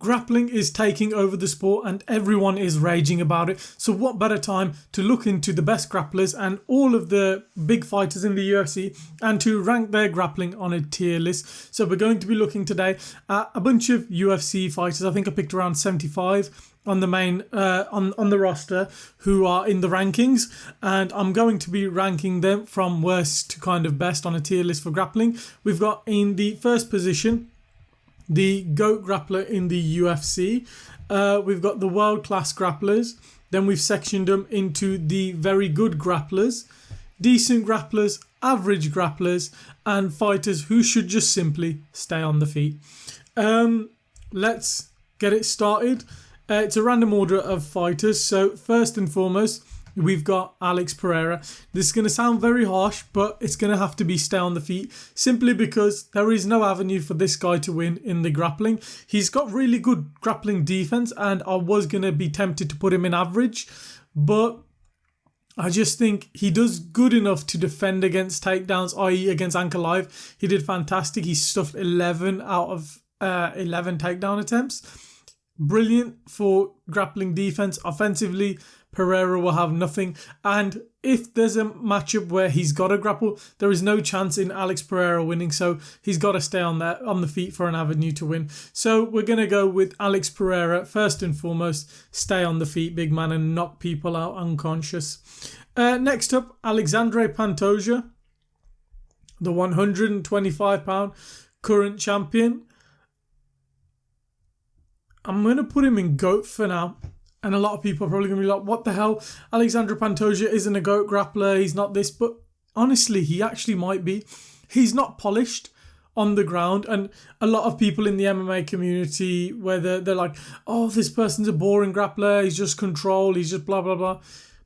Grappling is taking over the sport and everyone is raging about it. So what better time to look into the best grapplers and all of the big fighters in the UFC and to rank their grappling on a tier list. So we're going to be looking today at a bunch of UFC fighters. I think I picked around 75 on the main on the roster who are in the rankings, and I'm going to be ranking them from worst to kind of best on a tier list for grappling. We've got in the first position the GOAT grappler in the UFC. We've got the world-class grapplers. Then we've sectioned them into the very good grapplers, decent grapplers, average grapplers, and fighters who should just simply stay on the feet. Let's get it started. It's a random order of fighters. So first and foremost, we've got Alex Pereira. This is going to sound very harsh, but it's going to have to be stay on the feet simply because there is no avenue for this guy to win in the grappling. He's got really good grappling defense and I was going to be tempted to put him in average, but I just think he does good enough to defend against takedowns, i.e. against Ankalaev. He did fantastic. He stuffed 11 out of 11 takedown attempts. Brilliant for grappling defense. Offensively, Pereira will have nothing. And if there's a matchup where he's got to grapple, there is no chance in Alex Pereira winning. So he's got to stay on the feet for an avenue to win. So we're going to go with Alex Pereira. First and foremost, stay on the feet, big man, and knock people out unconscious. Next up, Alexandre Pantoja, the 125-pound current champion. I'm going to put him in GOAT for now. And a lot of people are probably going to be like, what the hell? Alexandre Pantoja isn't a GOAT grappler. He's not this. But honestly, he actually might be. He's not polished on the ground. And a lot of people in the MMA community, where they're like, oh, this person's a boring grappler. He's just control. He's just blah, blah, blah.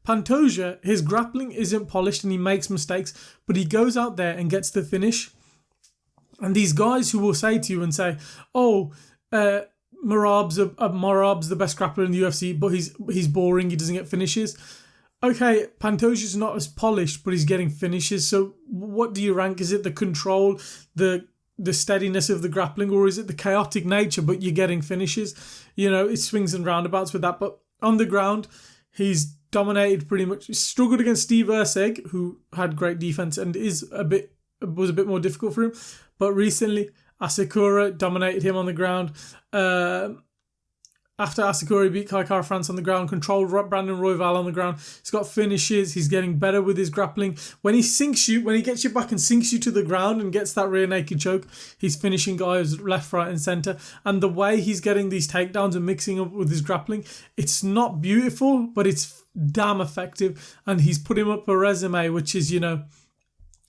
Pantoja, his grappling isn't polished and he makes mistakes. But he goes out there and gets the finish. And these guys who will say to you and say, oh, Marab's the best grappler in the UFC, but he's boring, he doesn't get finishes. Okay, Pantoja's not as polished, but he's getting finishes. So what do you rank? Is it the control, the steadiness of the grappling, or is it the chaotic nature, but you're getting finishes? You know, it swings and roundabouts with that. But on the ground, he's dominated pretty much. He struggled against Steve Erceg, who had great defense and was a bit more difficult for him. But recently, Asakura dominated him on the ground. After Asakura beat Kai Kara France on the ground, controlled Brandon Royval on the ground. He's got finishes. He's getting better with his grappling. When he sinks you, when he gets you back and sinks you to the ground and gets that rear naked choke, he's finishing guys left, right, and centre. And the way he's getting these takedowns and mixing up with his grappling, it's not beautiful, but it's damn effective. And he's putting up a resume which is,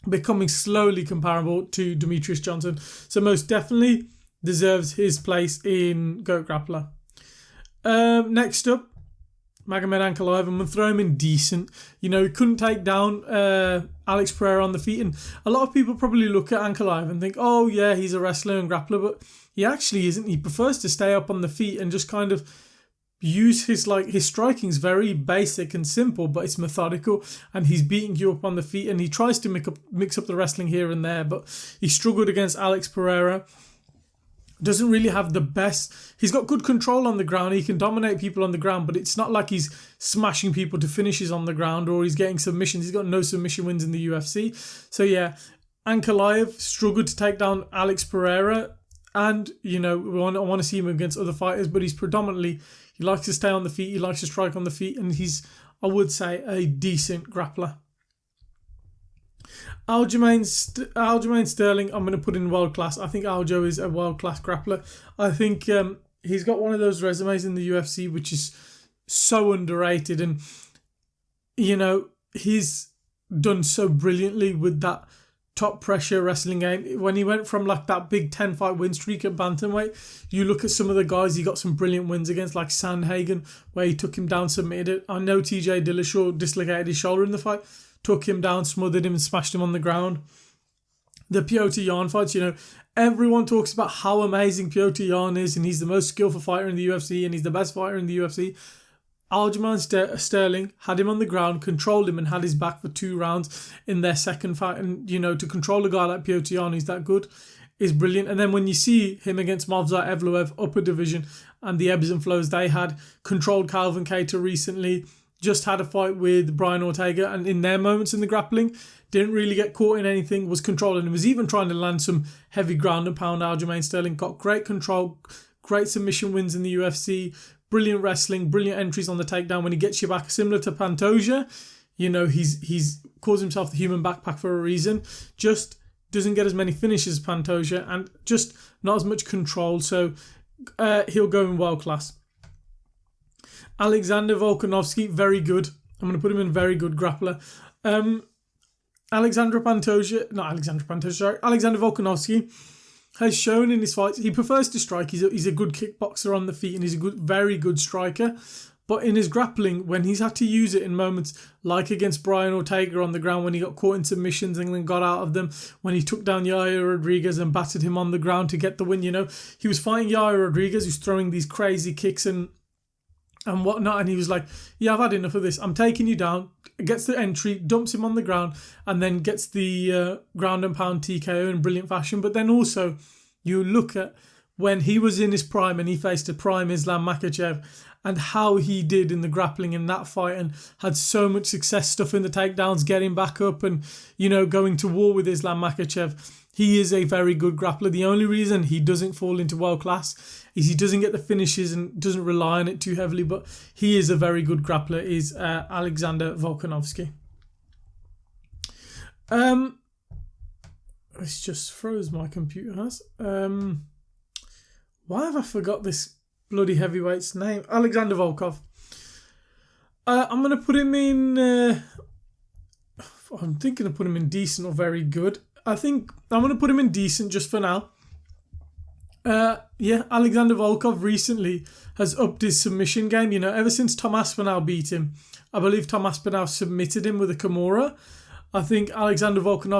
becoming slowly comparable to Demetrius Johnson. So most definitely deserves his place in GOAT Grappler. Next up, Magomed Ankalaev. I'm going to throw him in decent. He couldn't take down Alex Pereira on the feet. And a lot of people probably look at Ankalaev and think, oh yeah, he's a wrestler and grappler. But he actually isn't. He prefers to stay up on the feet and just kind of use his striking's very basic and simple, but it's methodical, and he's beating you up on the feet, and he tries to mix up the wrestling here and there, but he struggled against Alex Pereira. Doesn't really have the best. He's got good control on the ground. He can dominate people on the ground, but it's not like he's smashing people to finishes on the ground or he's getting submissions. He's got no submission wins in the UFC. So yeah, Ankalaev struggled to take down Alex Pereira, and I want to see him against other fighters, but he's predominantly, he likes to stay on the feet, he likes to strike on the feet, and he's, I would say, a decent grappler. Aljamain Sterling, I'm going to put in world class. I think Aljo is a world class grappler. I think he's got one of those resumes in the UFC which is so underrated, and he's done so brilliantly with that top pressure wrestling game. When he went from that big 10 fight win streak at bantamweight, you look at some of the guys he got some brilliant wins against, like Sandhagen, where he took him down, submitted it. I know TJ Dillashaw dislocated his shoulder in the fight, took him down, smothered him and smashed him on the ground. The Piotr Jan fights, everyone talks about how amazing Piotr Jan is, and he's the most skillful fighter in the UFC, and he's the best fighter in the UFC. Aljamain Sterling had him on the ground, controlled him, and had his back for 2 rounds in their second fight. And, to control a guy like Piotr Jan who's that good, is brilliant. And then when you see him against Movsar Evloev, upper division, and the ebbs and flows they had, controlled Calvin Kattar recently, just had a fight with Brian Ortega, and in their moments in the grappling, didn't really get caught in anything, was controlling, and was even trying to land some heavy ground and pound. Aljamain Sterling got great control, great submission wins in the UFC, brilliant wrestling, brilliant entries on the takedown when he gets you back, similar to Pantoja. You know, he's calls himself the human backpack for a reason. Just doesn't get as many finishes as Pantoja, and just not as much control. So he'll go in world class. Alexander Volkanovski, very good. I'm going to put him in very good grappler. Alexander Volkanovski has shown in his fights he prefers to strike. He's a good kickboxer on the feet, and he's a very good striker. But in his grappling, when he's had to use it in moments like against Brian Ortega on the ground, when he got caught in submissions and then got out of them, when he took down Yair Rodriguez and battered him on the ground to get the win, you know, he was fighting Yair Rodriguez, who's throwing these crazy kicks and whatnot, and he was like, yeah, I've had enough of this, I'm taking you down, gets the entry, dumps him on the ground, and then gets the ground and pound TKO in brilliant fashion. But then also, you look at when he was in his prime and he faced a prime Islam Makhachev, and how he did in the grappling in that fight, and had so much success stuff in the takedowns, getting back up and, you know, going to war with Islam Makhachev. He is a very good grappler. The only reason he doesn't fall into world class is he doesn't get the finishes and doesn't rely on it too heavily, but he is a very good grappler, is Alexander Volkanovski. It's just froze my computer has. Why have I forgot this bloody heavyweight's name? Alexander Volkov. I'm going to put him in... I'm thinking of putting him in decent or very good. I think I'm going to put him in decent just for now. Alexander Volkov recently has upped his submission game. You know, ever since Tom Aspinall beat him, I believe Tom Aspinall submitted him with a Kimura. I think Alexander Volkov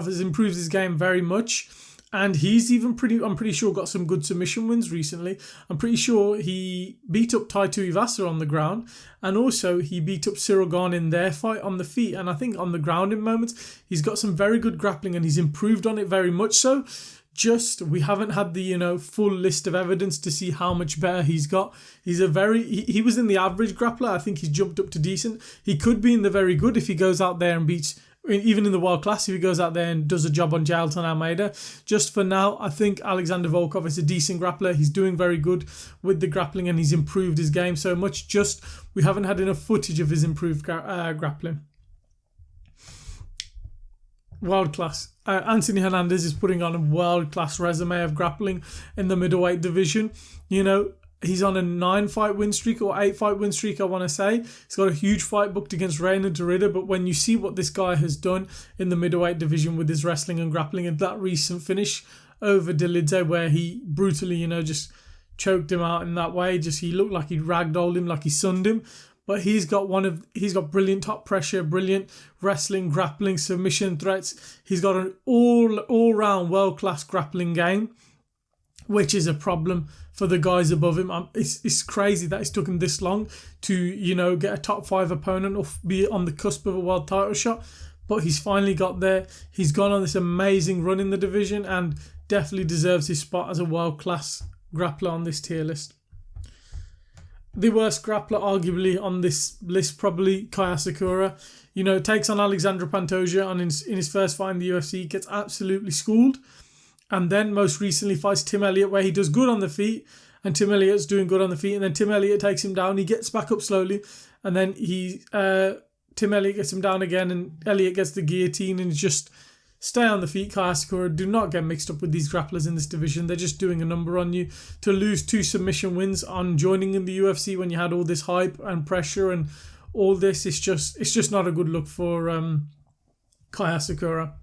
has improved his game very much. And he's even I'm pretty sure, got some good submission wins recently. I'm pretty sure he beat up Tai Tuivasa on the ground. And also he beat up Cyril Gane in their fight on the feet. And I think on the ground in moments, he's got some very good grappling and he's improved on it very much so. Just, we haven't had the, you know, full list of evidence to see how much better he's got. He was in the average grappler. I think he's jumped up to decent. He could be in the very good if he goes out there and beats... Even in the world class, if he goes out there and does a job on Jailton Almeida. Just for now, I think Alexander Volkov is a decent grappler. He's doing very good with the grappling and he's improved his game so much. Just, we haven't had enough footage of his improved grappling. World class. Anthony Hernandez is putting on a world class resume of grappling in the middleweight division. You know, he's on a 9-fight win streak or 8-fight win streak, I want to say. He's got a huge fight booked against Reina Dorida, but when you see what this guy has done in the middleweight division with his wrestling and grappling, and that recent finish over Delidze where he brutally, you know, just choked him out in that way, just he looked like he ragdolled him, like he sunned him. But he's got brilliant top pressure, brilliant wrestling, grappling, submission threats. He's got an all-round world-class grappling game, which is a problem for the guys above him. It's crazy that it's took him this long to, you know, get a top 5 opponent or be on the cusp of a world title shot. But he's finally got there. He's gone on this amazing run in the division and definitely deserves his spot as a world-class grappler on this tier list. The worst grappler, arguably, on this list, probably Kaya Sakura. You know, takes on Alexandre Pantoja in his first fight in the UFC, gets absolutely schooled. And then most recently fights Tim Elliott, where he does good on the feet, and Tim Elliott's doing good on the feet, and then Tim Elliott takes him down. He gets back up slowly, and then Tim Elliott gets him down again, and Elliott gets the guillotine, and just stay on the feet, Kaya Sakura. Do not get mixed up with these grapplers in this division. They're just doing a number on you. To lose 2 submission wins on joining in the UFC when you had all this hype and pressure and all this, it's just not a good look for Kaya Sakura.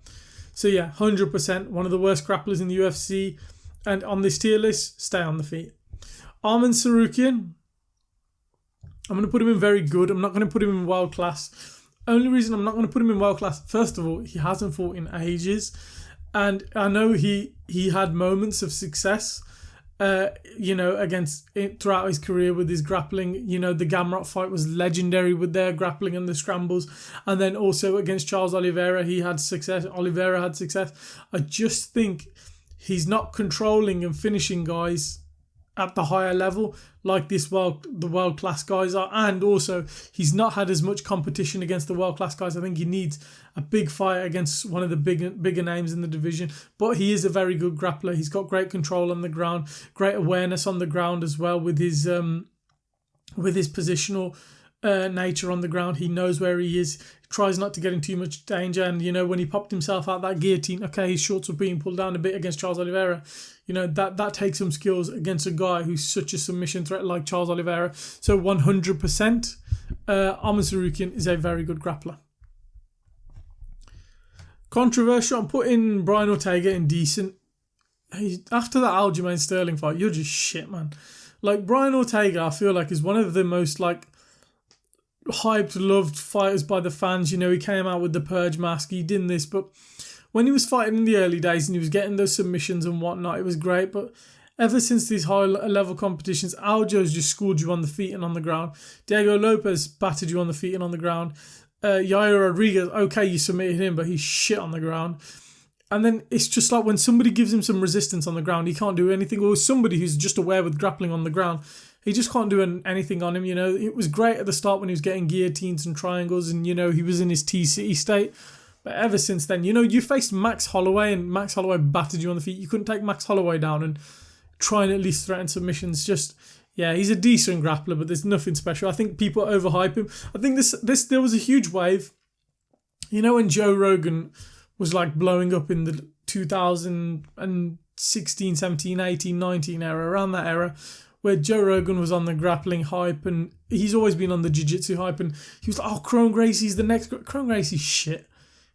So yeah, 100%, one of the worst grapplers in the UFC. And on this tier list, stay on the feet. Arman Tsarukyan, I'm going to put him in very good. I'm not going to put him in world class. Only reason I'm not going to put him in world class, first of all, he hasn't fought in ages. And I know he had moments of success throughout his career with his grappling. The Gamrot fight was legendary with their grappling and the scrambles. And then also against Charles Oliveira, Oliveira had success. I just think he's not controlling and finishing guys at the higher level like the world-class guys are. And also, he's not had as much competition against the world-class guys. I think he needs a big fight against one of the bigger names in the division. But he is a very good grappler. He's got great control on the ground, great awareness on the ground as well with his positional nature on the ground. He knows where he is, tries not to get in too much danger. And, when he popped himself out that guillotine, okay, his shorts were being pulled down a bit against Charles Oliveira. That takes some skills against a guy who's such a submission threat like Charles Oliveira. So 100%, Arman Tsarukyan is a very good grappler. Controversial, I'm putting Brian Ortega in decent. After that Aljamain Sterling fight, you're just shit, man. Like, Brian Ortega, I feel like, is one of the most, hyped, loved fighters by the fans. He came out with the Purge mask, he did this, but when he was fighting in the early days and he was getting those submissions and whatnot, it was great. But ever since these high-level competitions, Aljo's just schooled you on the feet and on the ground. Diego Lopez battered you on the feet and on the ground. Yair Rodriguez, okay, you submitted him, but he's shit on the ground. And then it's just like when somebody gives him some resistance on the ground, he can't do anything. Or somebody who's just aware with grappling on the ground, he just can't do anything on him. It was great at the start when he was getting guillotines and triangles and, he was in his T-City state. But ever since then, you faced Max Holloway and Max Holloway battered you on the feet. You couldn't take Max Holloway down and try and at least threaten submissions. He's a decent grappler, but there's nothing special. I think people overhype him. I think there was a huge wave. When Joe Rogan was blowing up in the 2016, 17, 18, 19 era, around that era, where Joe Rogan was on the grappling hype and he's always been on the jiu-jitsu hype, and he was like, oh, Kron Gracie's the next. Kron Gracie's shit.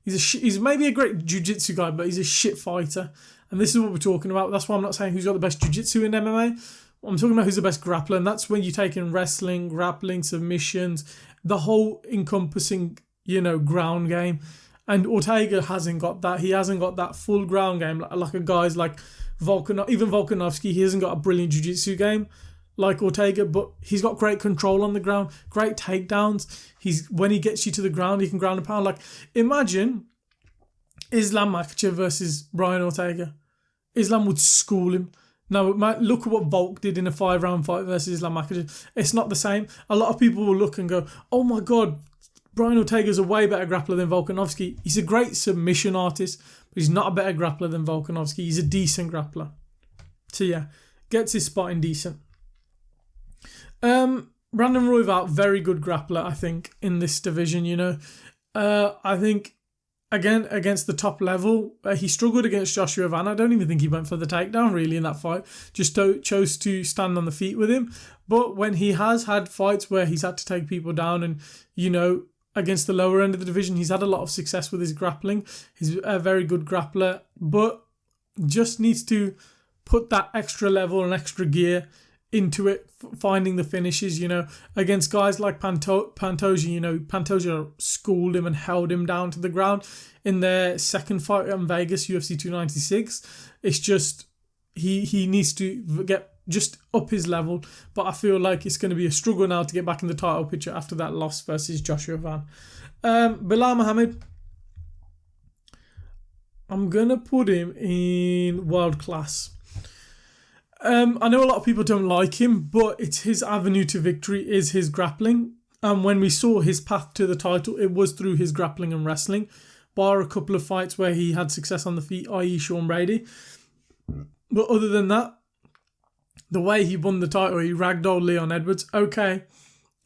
He's maybe a great jiu-jitsu guy, but he's a shit fighter. And this is what we're talking about. That's why I'm not saying who's got the best jiu-jitsu in MMA. I'm talking about who's the best grappler, and that's when you take in wrestling, grappling, submissions, the whole encompassing, ground game. And Ortega hasn't got that. He hasn't got that full ground game like a guy's like even Volkanovski. He hasn't got a brilliant jiu-jitsu game like Ortega, but he's got great control on the ground, great takedowns. When he gets you to the ground, he can ground and pound. Like, imagine Islam Makhachev versus Brian Ortega. Islam would school him. Now, look at what Volk did in a 5-round fight versus Islam Makhachev. It's not the same. A lot of people will look and go, oh my God, Brian Ortega's a way better grappler than Volkanovski. He's a great submission artist, but he's not a better grappler than Volkanovski. He's a decent grappler. So yeah, gets his spot in decent. Brandon Royval, very good grappler, I think, in this division, I think, again, against the top level, he struggled against Joshua Van. I don't even think he went for the takedown, really, in that fight. Just chose to stand on the feet with him. But when he has had fights where he's had to take people down and, against the lower end of the division, he's had a lot of success with his grappling. He's a very good grappler, but just needs to put that extra level and extra gear into it, finding the finishes, against guys like Pantoja. Pantoja schooled him and held him down to the ground in their second fight in Vegas, UFC 296. It's just, he needs to get just up his level, but I feel like it's going to be a struggle now to get back in the title picture after that loss versus Joshua Van. Bilal Muhammad, I'm going to put him in world class. I know a lot of people don't like him, but it's his avenue to victory is his grappling. And when we saw his path to the title, it was through his grappling and wrestling, bar a couple of fights where he had success on the feet, i.e. Sean Brady. But other than that, the way he won the title, he ragdolled Leon Edwards. Okay,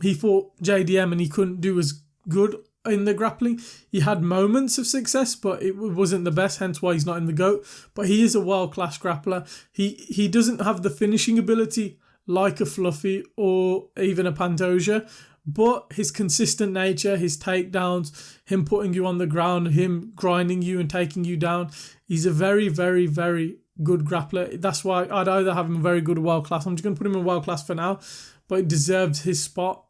he fought JDM and he couldn't do as good in the grappling. He had moments of success, but it wasn't the best, hence why he's not in the GOAT. But he is a world-class grappler. He doesn't have the finishing ability like a Fluffy or even a Pantoja, but his consistent nature, his takedowns, him putting you on the ground, him grinding you and taking you down, he's a very, very, very good grappler. That's why I'd either have him very good or world-class. I'm just going to put him in world-class for now, but he deserves his spot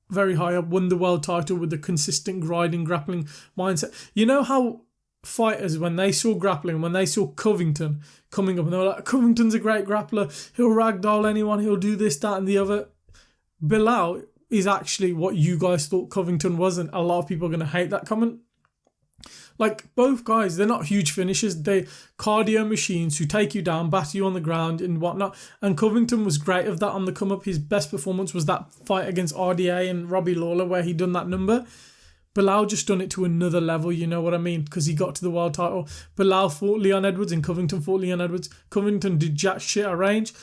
very high up, won the world title with the consistent grinding, grappling mindset. You know how fighters, when they saw grappling, when they saw Covington coming up, and they were like, Covington's a great grappler, he'll ragdoll anyone, he'll do this, that, and the other. Bilal is actually what you guys thought Covington was, and a lot of people are going to hate that comment. Like, both guys, they're not huge finishers. They're cardio machines who take you down, batter you on the ground and whatnot. And Covington was great of that on the come-up. His best performance was that fight against RDA and Robbie Lawler where he done that number. Bilal just done it to another level, you know what I mean? Because he got to the world title. Bilal fought Leon Edwards and Covington fought Leon Edwards. Covington did jack shit at range.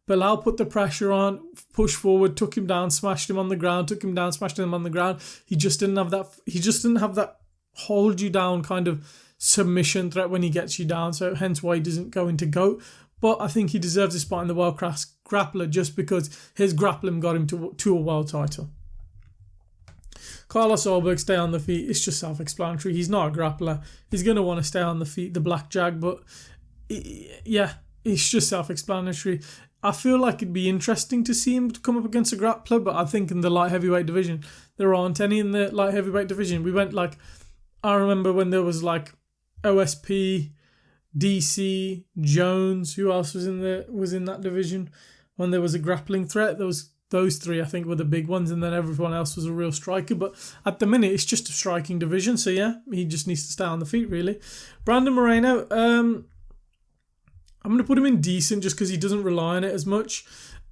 Bilal put the pressure on, pushed forward, took him down, smashed him on the ground, took him down, smashed him on the ground. He just didn't have that hold you down kind of submission threat when he gets you down, so hence why he doesn't go into GOAT. But I think he deserves a spot in the world class grappler just because his grappling got him to a world title. Carlos Ulberg, stay on the feet. It's just self-explanatory. He's not a grappler. He's going to want to stay on the feet, the blackjack, but yeah, it's just self-explanatory. I feel like it'd be interesting to see him come up against a grappler, but I think in the light heavyweight division, there aren't any in the light heavyweight division. We went like, I remember when there was like OSP, DC, Jones. Who else was in that division? When there was a grappling threat, those three I think were the big ones, and then everyone else was a real striker. But at the minute, it's just a striking division. So yeah, he just needs to stay on the feet really. Brandon Moreno, I'm going to put him in decent just because he doesn't rely on it as much.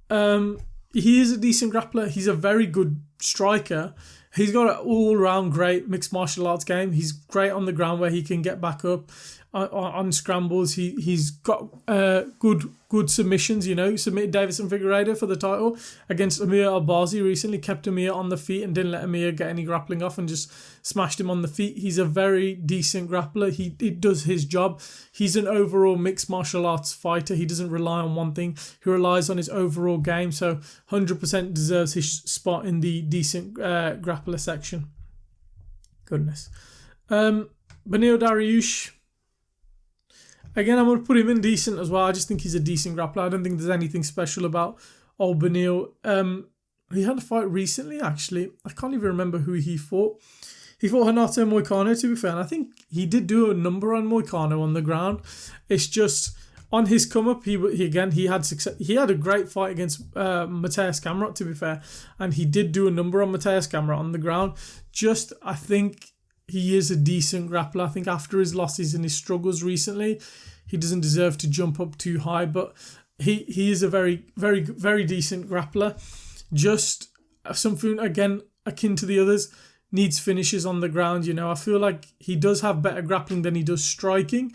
He is a decent grappler. He's a very good striker. He's got an all-round great mixed martial arts game. He's great on the ground where he can get back up on scrambles. He's got good submissions, you know. Submitted Davison Figueiredo for the title against Amir Albazi recently. Kept Amir on the feet and didn't let Amir get any grappling off and just smashed him on the feet. He's a very decent grappler. He does his job. He's an overall mixed martial arts fighter. He doesn't rely on one thing. He relies on his overall game. So 100% deserves his spot in the decent grappler section. Goodness. Benil Dariush. Again, I'm going to put him in decent as well. I just think he's a decent grappler. I don't think there's anything special about old Benil. He had a fight recently, actually. I can't even remember who he fought. He fought Renato Moicano, to be fair. And I think he did do a number on Moicano on the ground. It's just, on his come-up, he had success. He had a great fight against Mateus Gamrot, to be fair. And he did do a number on Mateus Gamrot on the ground. Just, I think he is a decent grappler. I think after his losses and his struggles recently, he doesn't deserve to jump up too high, but he is a very, very, very decent grappler. Just something, again, akin to the others, needs finishes on the ground. You know, I feel like he does have better grappling than he does striking.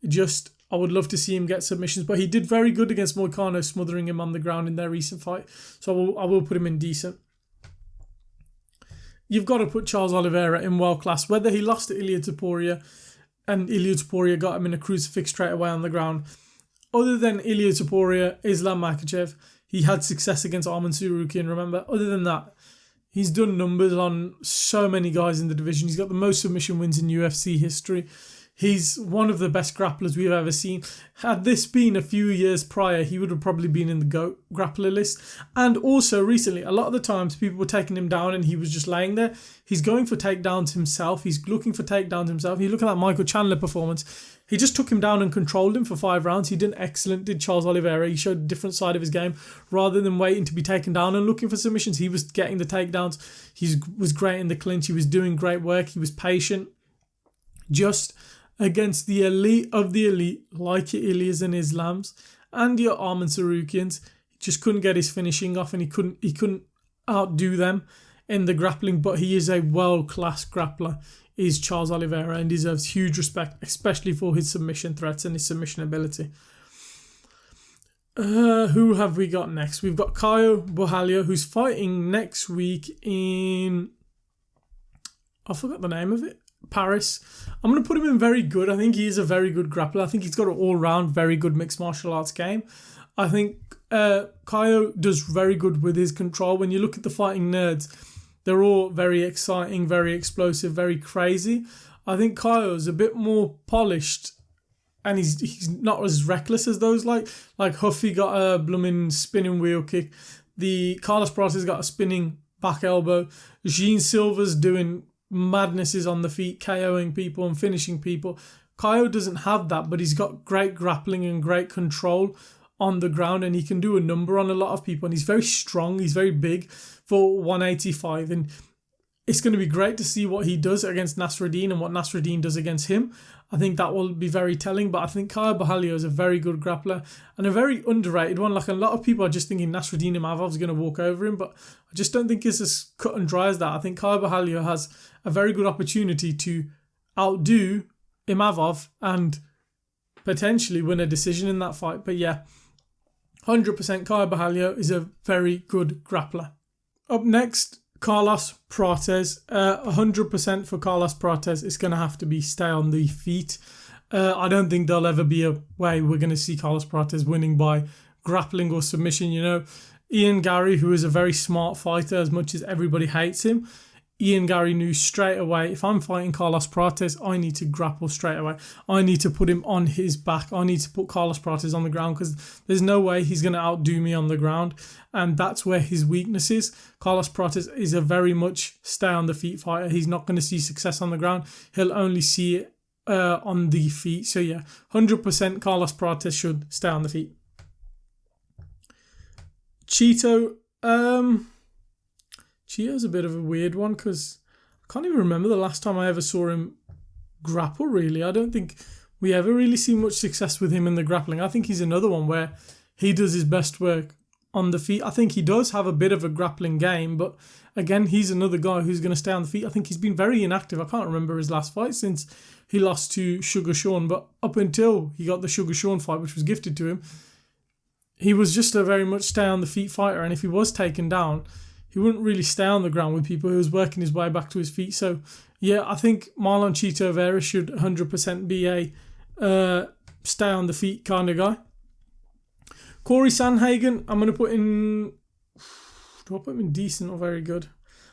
Just, I would love to see him get submissions, but he did very good against Moicano, smothering him on the ground in their recent fight. So I will put him in decent. You've got to put Charles Oliveira in world class. Whether he lost to Ilia Topuria and Ilia Topuria got him in a crucifix straight away on the ground. Other than Ilia Topuria, Islam Makhachev, he had success against Arman Tsarukyan, remember? Other than that, he's done numbers on so many guys in the division. He's got the most submission wins in UFC history. He's one of the best grapplers we've ever seen. Had this been a few years prior, he would have probably been in the GOAT grappler list. And also recently, a lot of the times people were taking him down and he was just laying there. He's going for takedowns himself. He's looking for takedowns himself. You look at that Michael Chandler performance. He just took him down and controlled him for 5 rounds. He did excellent, did Charles Oliveira. He showed a different side of his game. Rather than waiting to be taken down and looking for submissions, he was getting the takedowns. He was great in the clinch. He was doing great work. He was patient. Just against the elite of the elite, like your Ilias and Islams and your Arman Tsarukyan's. He just couldn't get his finishing off and he couldn't outdo them in the grappling, but he is a world-class grappler, is Charles Oliveira, and deserves huge respect, especially for his submission threats and his submission ability. Who have we got next? We've got Caio Borralho, who's fighting next week in... I forgot the name of it. Paris. I'm going to put him in very good. I think he is a very good grappler. I think he's got an all-round very good mixed martial arts game. I think Caio does very good with his control. When you look at the fighting nerds, they're all very exciting, very explosive, very crazy. I think Caio's a bit more polished and he's not as reckless as those. Like Huffy got a blooming spinning wheel kick. The Carlos Prater's got a spinning back elbow. Jean Silva's doing madnesses on the feet, KOing people and finishing people. Caio doesn't have that, but he's got great grappling and great control on the ground, and he can do a number on a lot of people, and he's very strong, he's very big for 185, and it's going to be great to see what he does against Nasruddin and what Nasruddin does against him. I think that will be very telling, but I think Caio Borralho is a very good grappler and a very underrated one. Like, a lot of people are just thinking Nasruddin Imavov's going to walk over him, but I just don't think it's as cut and dry as that. I think Caio Borralho has a very good opportunity to outdo Imavov and potentially win a decision in that fight. But yeah, 100% Caio Borralho is a very good grappler. Up next, Carlos Prates. 100% for Carlos Prates. It's going to have to be stay on the feet. I don't think there'll ever be a way we're going to see Carlos Prates winning by grappling or submission. You know, Ian Gary, who is a very smart fighter, as much as everybody hates him, Ian Gary knew straight away, if I'm fighting Carlos Prates, I need to grapple straight away. I need to put him on his back. I need to put Carlos Prates on the ground, because there's no way he's going to outdo me on the ground. And that's where his weakness is. Carlos Prates is a very much stay on the feet fighter. He's not going to see success on the ground. He'll only see it on the feet. So yeah, 100% Carlos Prates should stay on the feet. Chito, Chito's a bit of a weird one, because I can't even remember the last time I ever saw him grapple, really. I don't think we ever really see much success with him in the grappling. I think he's another one where he does his best work on the feet. I think he does have a bit of a grappling game, but again, he's another guy who's going to stay on the feet. I think he's been very inactive. I can't remember his last fight since he lost to Sugar Sean, but up until he got the Sugar Sean fight, which was gifted to him, he was just a very much stay on the feet fighter, and if he was taken down, he wouldn't really stay on the ground with people. He was working his way back to his feet. So, yeah, I think Marlon Chito Vera should 100% be a stay on the feet kind of guy. Corey Sandhagen, I'm going to put in... Do I put him in decent or very good?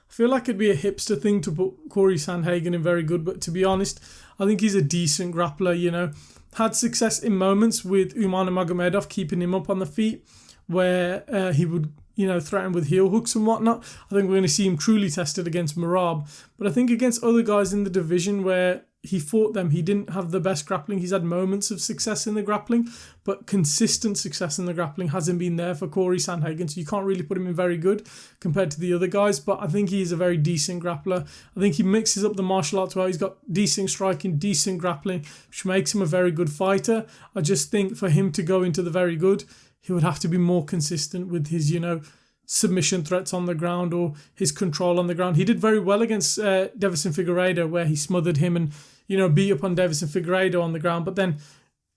I feel like it'd be a hipster thing to put Corey Sandhagen in very good, but to be honest, I think he's a decent grappler, you know. Had success in moments with Umar Nurmagomedov, keeping him up on the feet, where he would, you know, threaten with heel hooks and whatnot. I think we're going to see him truly tested against Merab. But I think against other guys in the division where he fought them, he didn't have the best grappling. He's had moments of success in the grappling, but consistent success in the grappling hasn't been there for Corey Sandhagen. So you can't really put him in very good compared to the other guys. But I think he's a very decent grappler. I think he mixes up the martial arts well. He's got decent striking, decent grappling, which makes him a very good fighter. I just think for him to go into the very good, he would have to be more consistent with his, you know, submission threats on the ground or his control on the ground. He did very well against Davison Figueiredo, where he smothered him and, you know, beat up on Davison Figueiredo on the ground. But then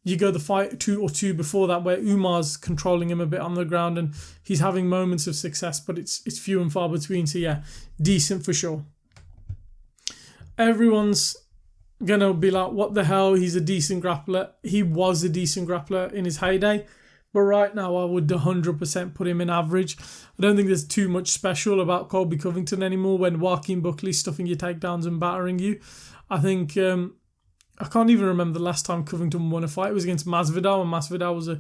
you go the fight two before that where Umar's controlling him a bit on the ground and he's having moments of success, but it's few and far between. So yeah, decent for sure. Everyone's going to be like, what the hell? He's a decent grappler. He was a decent grappler in his heyday. But right now, I would 100% put him in average. I don't think there's too much special about Colby Covington anymore when Joaquin Buckley's stuffing your takedowns and battering you. I think, I can't even remember the last time Covington won a fight. It was against Masvidal, and Masvidal was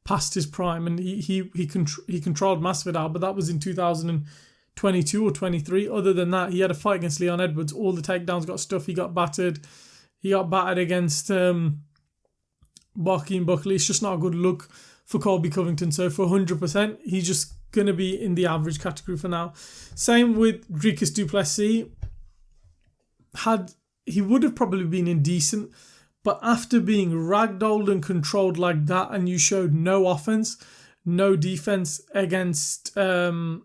past his prime, and he controlled Masvidal, but that was in 2022 or 23. Other than that, he had a fight against Leon Edwards. All the takedowns got stuffed. He got battered. He got battered against Joaquin Buckley. It's just not a good look for Colby Covington. So for 100%, he's just going to be in the average category for now. Same with Dricus du Plessis. He would have probably been indecent, but after being ragdolled and controlled like that, and you showed no offense, no defense against Khamzat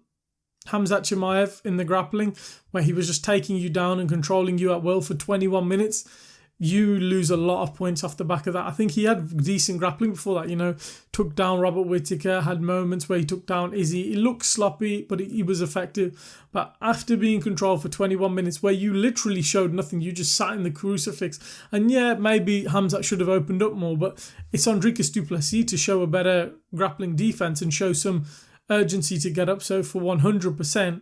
Chimaev in the grappling, where he was just taking you down and controlling you at will for 21 minutes, you lose a lot of points off the back of that. I think he had decent grappling before that, you know, took down Robert Whittaker, had moments where he took down Izzy. He looked sloppy, but he was effective. But after being controlled for 21 minutes, where you literally showed nothing, you just sat in the crucifix. And yeah, maybe Khamzat should have opened up more, but it's on Dricus du Plessis to show a better grappling defense and show some urgency to get up. So for 100%,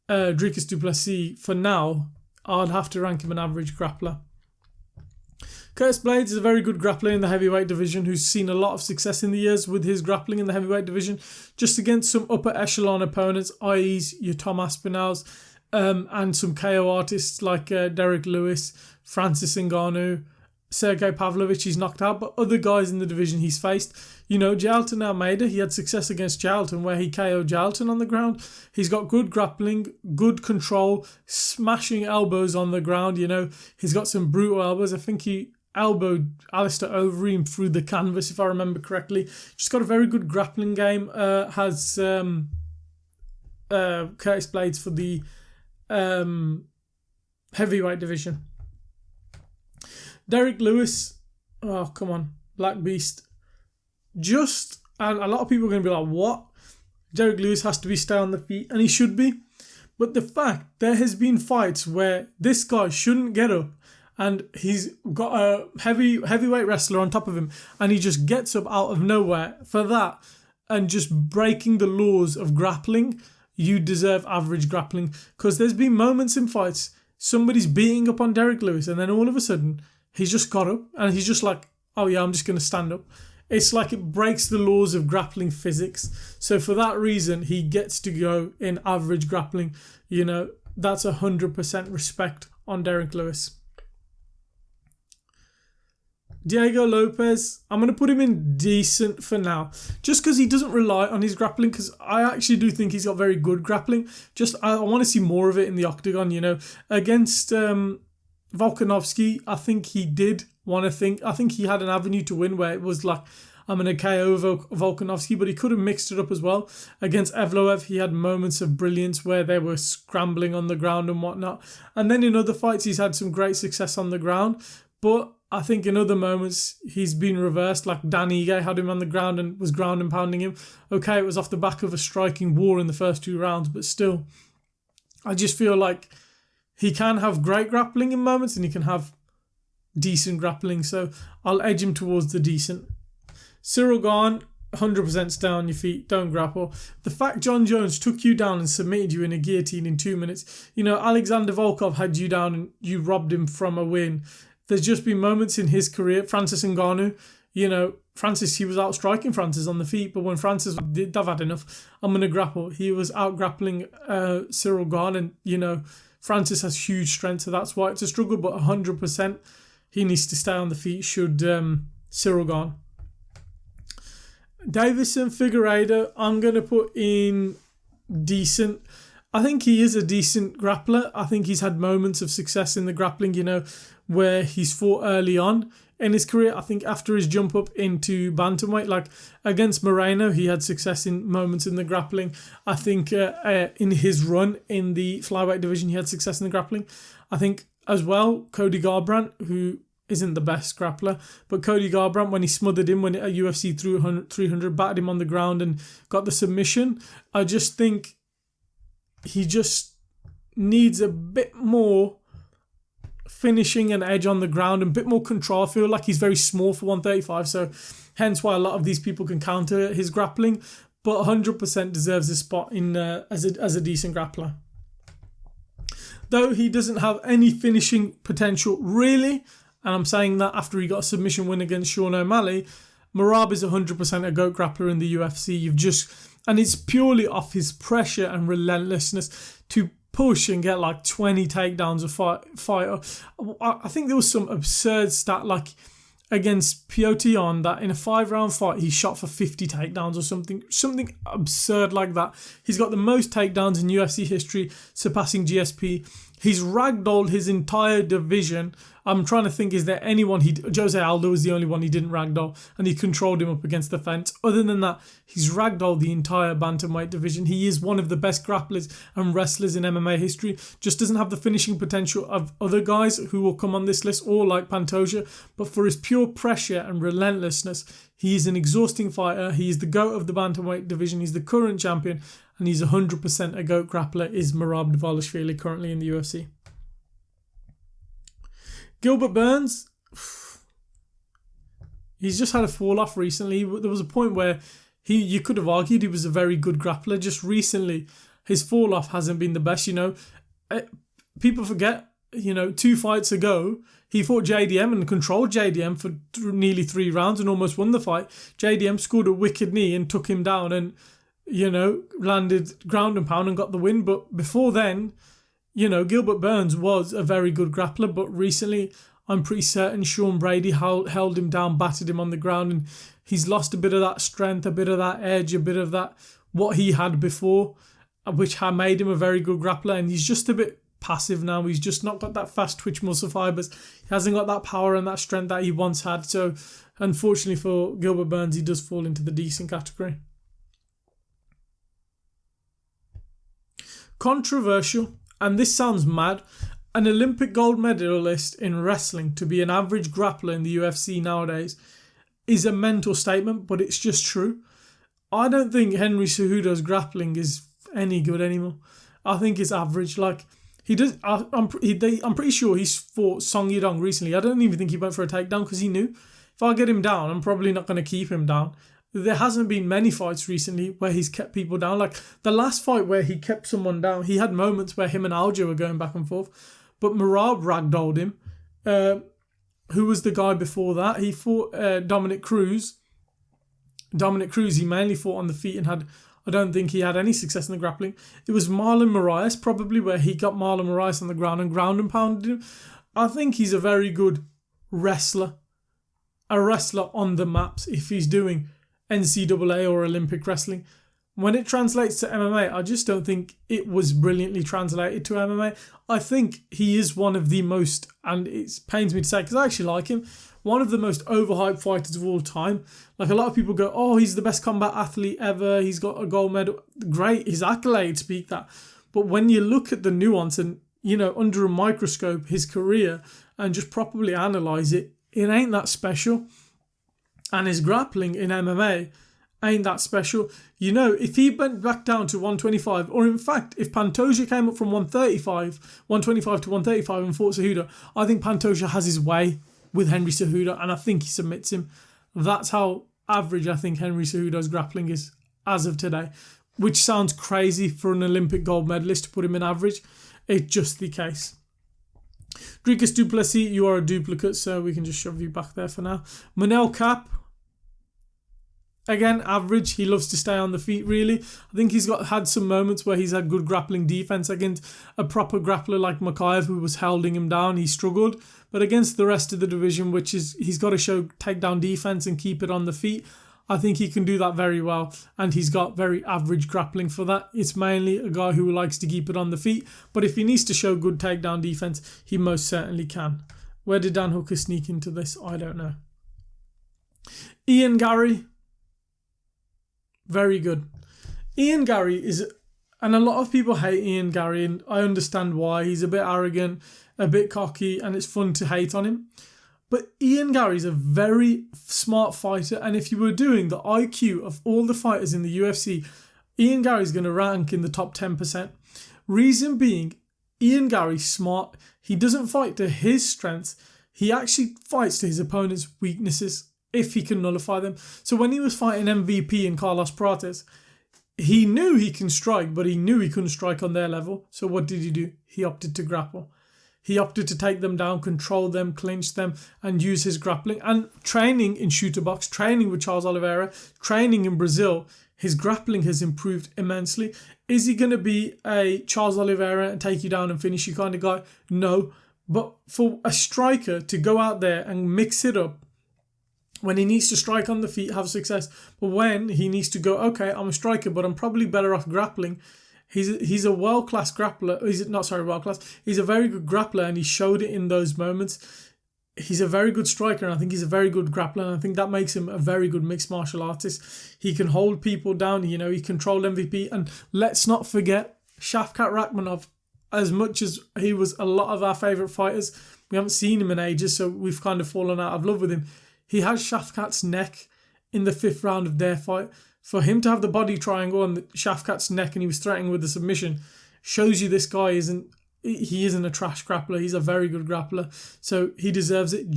Dricus du Plessis, for now, I'd have to rank him an average grappler. Curtis Blades is a very good grappler in the heavyweight division who's seen a lot of success in the years with his grappling in the heavyweight division, just against some upper echelon opponents, i.e. your Tom Aspinalls, and some KO artists like Derek Lewis, Francis Ngannou, Sergey Pavlovich he's knocked out, but other guys in the division he's faced, you know, Jailton Almeida, he had success against Jailton where he KO'd Jailton on the ground. He's got good grappling, good control, smashing elbows on the ground, you know. He's got some brutal elbows. I think he elbowed Alistair Overeem through the canvas, if I remember correctly. Just got a very good grappling game. Has Curtis Blades for the heavyweight division. Derek Lewis, oh, come on, Black Beast. And a lot of people are going to be like, what? Derek Lewis has to be stay on the feet, and he should be. But the fact, there has been fights where this guy shouldn't get up, and he's got a heavyweight wrestler on top of him, and he just gets up out of nowhere for that, and just breaking the laws of grappling. You deserve average grappling, because there's been moments in fights, somebody's beating up on Derek Lewis, and then all of a sudden, he's just got up and he's just like, oh yeah, I'm just going to stand up. It's like it breaks the laws of grappling physics. So for that reason, he gets to go in average grappling. You know, that's 100% respect on Derek Lewis. Diego Lopez, I'm going to put him in decent for now. Just because he doesn't rely on his grappling, because I actually do think he's got very good grappling. Just I want to see more of it in the octagon, you know. Against Volkanovski, I think he did want to think. I think he had an avenue to win where it was like, I'm going to KO Volkanovski, but he could have mixed it up as well. Against Evloev, he had moments of brilliance where they were scrambling on the ground and whatnot. And then in other fights, he's had some great success on the ground. But I think in other moments, he's been reversed. Like Dan Ige had him on the ground and was ground and pounding him. Okay, it was off the back of a striking war in the first 2 rounds, but still, I just feel like he can have great grappling in moments and he can have decent grappling. So I'll edge him towards the decent. Cyril Gane, 100% stay on your feet. Don't grapple. The fact John Jones took you down and submitted you in a guillotine in 2 minutes. You know, Alexander Volkov had you down and you robbed him from a win. There's just been moments in his career. Francis Ngannou, you know, Francis, he was out striking Francis on the feet, but when Francis did, I've had enough, I'm going to grapple. He was out grappling Cyril Gane, and, you know, Francis has huge strength, so that's why it's a struggle, but 100% he needs to stay on the feet should Cyril Gane. Davison Figueiredo, I'm going to put in decent. I think he is a decent grappler. I think he's had moments of success in the grappling, you know, where he's fought early on in his career. I think after his jump up into bantamweight, like against Moreno, he had success in moments in the grappling. I think in his run in the flyweight division, he had success in the grappling. I think as well, Cody Garbrandt, who isn't the best grappler, but Cody Garbrandt, when he smothered him when at UFC 300, battered him on the ground and got the submission, I just think he just needs a bit more finishing and edge on the ground and a bit more control. I feel like he's very small for 135, so hence why a lot of these people can counter his grappling, but 100% deserves a spot in as a decent grappler. Though he doesn't have any finishing potential really, and I'm saying that after he got a submission win against Sean O'Malley, Merab is 100% a GOAT grappler in the UFC. And it's purely off his pressure and relentlessness to push and get like 20 takedowns a fight. I think there was some absurd stat like against Piotr that in a 5-round fight he shot for 50 takedowns or something absurd like that. He's got the most takedowns in UFC history, surpassing GSP. He's ragdolled his entire division. I'm trying to think, is there anyone Jose Aldo was the only one he didn't ragdoll, and he controlled him up against the fence. Other than that, he's ragdolled the entire bantamweight division. He is one of the best grapplers and wrestlers in MMA history. Just doesn't have the finishing potential of other guys who will come on this list, or like Pantoja. But for his pure pressure and relentlessness, he is an exhausting fighter. He is the GOAT of the bantamweight division. He's the current champion, and he's 100% a GOAT grappler. Is Merab Dvalishvili currently in the UFC? Gilbert Burns, he's just had a fall off recently. There was a point where you could have argued he was a very good grappler. Just recently, his fall off hasn't been the best. You know, people forget. You know, 2 fights ago, he fought JDM and controlled JDM for nearly 3 rounds and almost won the fight. JDM scored a wicked knee and took him down, and you know, landed ground and pound and got the win. But before then, you know, Gilbert Burns was a very good grappler, but recently I'm pretty certain Sean Brady held him down, battered him on the ground, and he's lost a bit of that strength, a bit of that edge, a bit of that what he had before, which had made him a very good grappler, and he's just a bit passive now. He's just not got that fast twitch muscle fibers. He hasn't got that power and that strength that he once had. So unfortunately for Gilbert Burns, he does fall into the decent category. Controversial, and this sounds mad, an Olympic gold medalist in wrestling to be an average grappler in the UFC nowadays is a mental statement, but it's just true. I don't think Henry Cejudo's grappling is any good anymore. I think it's average. Like, he does. I'm pretty sure he's fought Song Yadong recently. I don't even think he went for a takedown because he knew if I get him down, I'm probably not going to keep him down. There hasn't been many fights recently where he's kept people down. Like the last fight where he kept someone down, he had moments where him and Aljo were going back and forth. But Merab ragdolled him. Who was the guy before that? He fought Dominic Cruz. Dominic Cruz, he mainly fought on the feet and I don't think he had any success in the grappling. It was Marlon Moraes, probably, where he got Marlon Moraes on the ground and pounded him. I think he's a very good wrestler. A wrestler on the maps if he's doing NCAA or Olympic wrestling. When it translates to MMA, I just don't think it was brilliantly translated to MMA. I think he is one of the most, and it pains me to say because I actually like him, one of the most overhyped fighters of all time. Like a lot of people go, oh, he's the best combat athlete ever. He's got a gold medal. Great, his accolades speak that. But when you look at the nuance and, under a microscope, his career and just properly analyse it, it ain't that special. And his grappling in MMA ain't that special. If he went back down to 125, or in fact, if Pantoja came up from 125 to 135 and fought Cejudo, I think Pantoja has his way with Henry Cejudo, and I think he submits him. That's how average I think Henry Cejudo's grappling is as of today, which sounds crazy for an Olympic gold medalist to put him in average. It's just the case. Dricus du Plessis, you are a duplicate, so we can just shove you back there for now. Manel Kape, again, average. He loves to stay on the feet, really. I think he's had some moments where he's had good grappling defense against a proper grappler like Makayev, who was holding him down. He struggled. But against the rest of the division, which is he's got to show takedown defense and keep it on the feet, I think he can do that very well. And he's got very average grappling for that. It's mainly a guy who likes to keep it on the feet. But if he needs to show good takedown defense, he most certainly can. Where did Dan Hooker sneak into this? I don't know. Ian Garry, very good. Ian Garry is, and a lot of people hate Ian Garry, and I understand why. He's a bit arrogant, a bit cocky, and it's fun to hate on him. But Ian Garry's a very smart fighter, and if you were doing the IQ of all the fighters in the UFC, Ian Garry's going to rank in the top 10%. Reason being, Ian Garry's smart. He doesn't fight to his strengths. He actually fights to his opponent's weaknesses if he can nullify them. So when he was fighting MVP and Carlos Prates, he knew he can strike, but he knew he couldn't strike on their level. So what did he do? He opted to grapple. He opted to take them down, control them, clinch them, and use his grappling. And training in shooter box, training with Charles Oliveira, training in Brazil, his grappling has improved immensely. Is he going to be a Charles Oliveira and take you down and finish you kind of guy? No. But for a striker to go out there and mix it up, when he needs to strike on the feet, have success. But when he needs to go, okay, I'm a striker, but I'm probably better off grappling. He's a world-class grappler. He's a very good grappler, and he showed it in those moments. He's a very good striker, and I think he's a very good grappler, and I think that makes him a very good mixed martial artist. He can hold people down, he controlled MVP. And let's not forget, Shavkat Rakhmonov, as much as he was a lot of our favourite fighters, we haven't seen him in ages, so we've kind of fallen out of love with him. He had Shavkat's neck in the 5th round of their fight. For him to have the body triangle on Shavkat's neck and he was threatening with the submission shows you this guy isn't a trash grappler. He's a very good grappler. So he deserves it.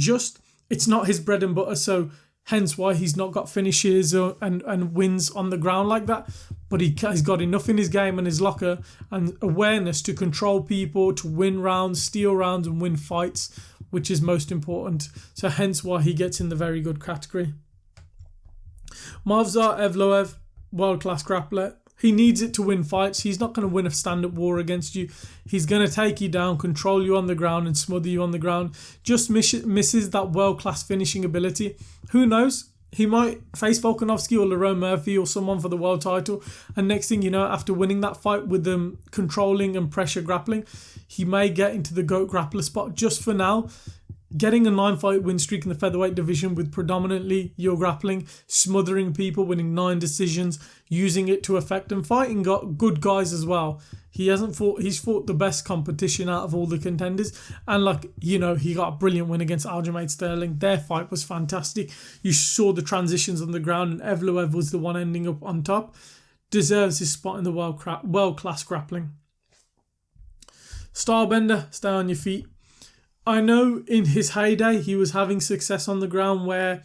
It's not his bread and butter, so hence why he's not got finishes and wins on the ground like that. But he's got enough in his game and his locker and awareness to control people, to win rounds, steal rounds and win fights, which is most important. So hence why he gets in the very good category. Movsar Evloev, world-class grappler. He needs it to win fights. He's not going to win a stand-up war against you. He's going to take you down, control you on the ground, and smother you on the ground. Just misses that world-class finishing ability. Who knows? He might face Volkanovski or Lerone Murphy or someone for the world title. And next thing you know, after winning that fight with them controlling and pressure grappling, he may get into the GOAT grappler spot. Just for now, getting a 9-fight win streak in the featherweight division with predominantly your grappling, smothering people, winning 9 decisions, using it to affect and fighting got good guys as well. He's fought the best competition out of all the contenders. And he got a brilliant win against Aljamain Sterling. Their fight was fantastic. You saw the transitions on the ground and Evloev was the one ending up on top. Deserves his spot in the world-class grappling. Stylebender, stay on your feet. I know in his heyday he was having success on the ground where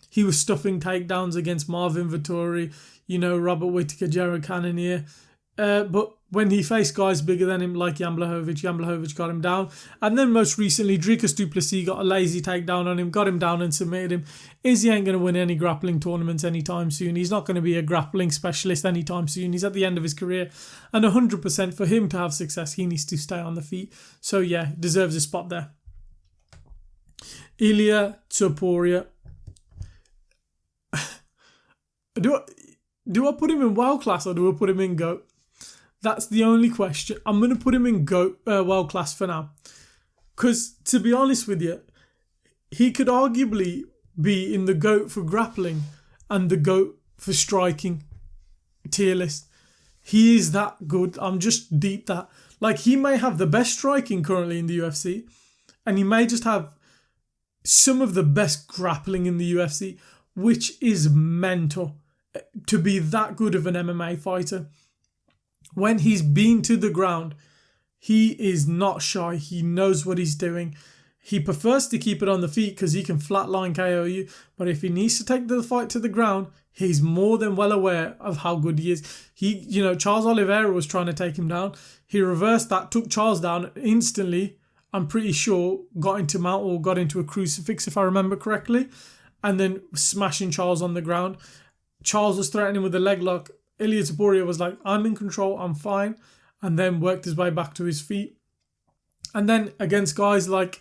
he was stuffing takedowns against Marvin Vettori, Robert Whittaker, Jared Cannonier. But when he faced guys bigger than him like Jan Blachowicz got him down. And then most recently, Dricus du Plessis got a lazy takedown on him, got him down and submitted him. Izzy ain't going to win any grappling tournaments anytime soon. He's not going to be a grappling specialist anytime soon. He's at the end of his career. And 100% for him to have success, he needs to stay on the feet. So yeah, deserves a spot there. Ilia Topuria. Do I put him in world class or do I put him in GOAT? That's the only question. I'm going to put him in GOAT world class for now. Because to be honest with you, he could arguably be in the GOAT for grappling and the GOAT for striking tier list. He is that good. I'm just deep that. He may have the best striking currently in the UFC and he may just have some of the best grappling in the UFC, which is mental to be that good of an MMA fighter. When he's been to the ground, he is not shy. He knows what he's doing. He prefers to keep it on the feet because he can flatline KO you. But if he needs to take the fight to the ground, he's more than well aware of how good he is. Charles Oliveira was trying to take him down. He reversed that, took Charles down instantly. I'm pretty sure got into mount or got into a crucifix if I remember correctly, and then smashing Charles on the ground. Charles was threatening with a leg lock. Ilia Topuria was like, I'm in control, I'm fine, and then worked his way back to his feet. And then against guys like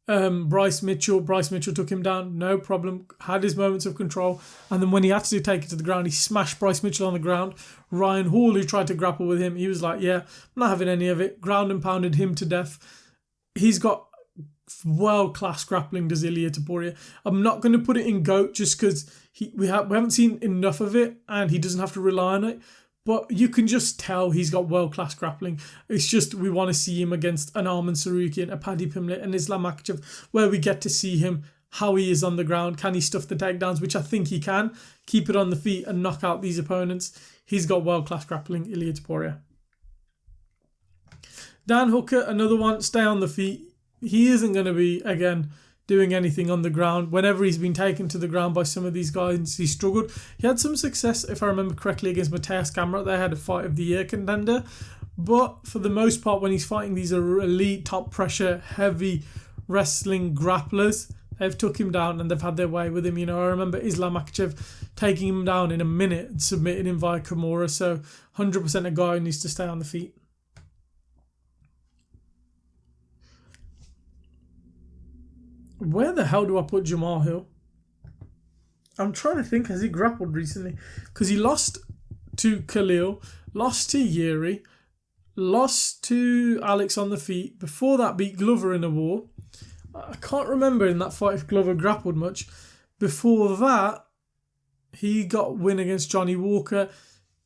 Bryce Mitchell took him down, no problem, had his moments of control, and then when he had to take it to the ground, he smashed Bryce Mitchell on the ground. Ryan Hall, who tried to grapple with him, he was like, yeah, I'm not having any of it, ground and pounded him to death. He's got world-class grappling, does Ilia Topuria. I'm not going to put it in GOAT just because we haven't seen enough of it and he doesn't have to rely on it. But you can just tell he's got world-class grappling. It's just we want to see him against an Arman Sarukian, a Paddy Pimblett, and Islam Makhachev, where we get to see him, how he is on the ground. Can he stuff the takedowns, which I think he can, keep it on the feet and knock out these opponents. He's got world-class grappling, Ilia Topuria. Dan Hooker, another one, stay on the feet. He isn't going to be, again, doing anything on the ground. Whenever he's been taken to the ground by some of these guys, he struggled. He had some success, if I remember correctly, against Mateus Gamrot. They had a fight of the year contender. But for the most part, when he's fighting these elite, top pressure, heavy wrestling grapplers, they've took him down and they've had their way with him. I remember Islam Makhachev taking him down in a minute and submitting him via Kimura. So 100% a guy who needs to stay on the feet. Where the hell do I put Jamal Hill? I'm trying to think, has he grappled recently? Because he lost to Khalil, lost to Yuri, lost to Alex on the feet. Before that, beat Glover in a war. I can't remember in that fight if Glover grappled much. Before that, he got a win against Johnny Walker.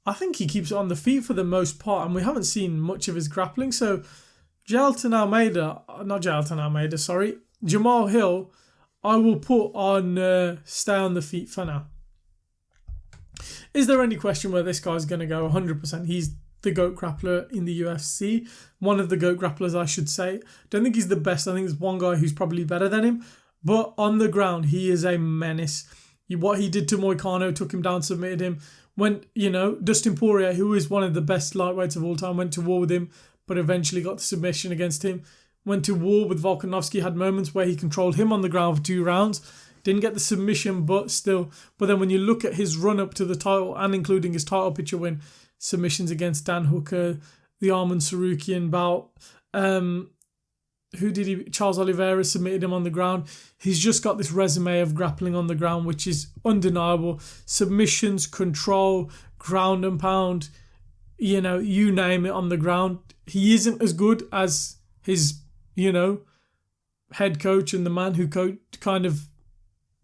I think he keeps it on the feet for the most part, and we haven't seen much of his grappling. So, Jamal Hill, I will put on stay on the feet for now. Is there any question where this guy's going to go? 100%. He's the GOAT grappler in the UFC. One of the GOAT grapplers, I should say. Don't think he's the best. I think there's one guy who's probably better than him. But on the ground, he is a menace. What he did to Moicano, took him down, submitted him. Dustin Poirier, who is one of the best lightweights of all time, went to war with him, but eventually got the submission against him. Went to war with Volkanovski, had moments where he controlled him on the ground for 2 rounds. Didn't get the submission, but still. But then when you look at his run up to the title and including his title picture win, submissions against Dan Hooker, the Arman Sarukian bout, Charles Oliveira submitted him on the ground. He's just got this resume of grappling on the ground, which is undeniable. Submissions, control, ground and pound, you name it on the ground. He isn't as good as his, head coach and the man who kind of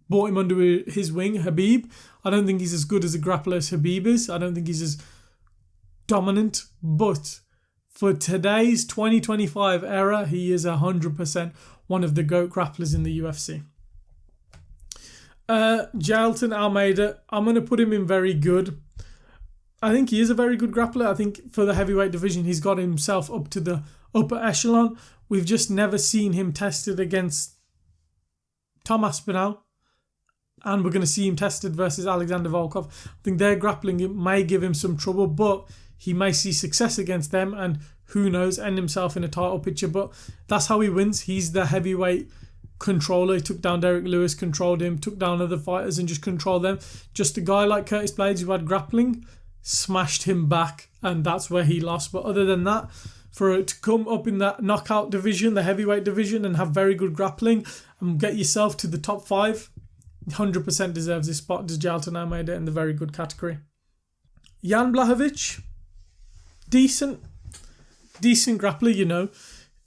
brought him under his wing, Khabib. I don't think he's as good as a grappler as Khabib is. I don't think he's as dominant, but for today's 2025 era, he is 100% one of the GOAT grapplers in the UFC. Jailton Almeida, I'm going to put him in very good. I think he is a very good grappler. I think for the heavyweight division, he's got himself up to the upper echelon. We've just never seen him tested against Tom Aspinall. And we're going to see him tested versus Alexander Volkov. I think their grappling may give him some trouble, but he may see success against them and who knows, end himself in a title picture. But that's how he wins. He's the heavyweight controller. He took down Derek Lewis, controlled him, took down other fighters and just controlled them. Just a guy like Curtis Blades who had grappling, smashed him back, and that's where he lost. But other than that, for it to come up in that knockout division, the heavyweight division, and have very good grappling and get yourself to the top 5, 100% deserves this spot. Does Jailton Almeida in the very good category. Jan Blachowicz, decent grappler,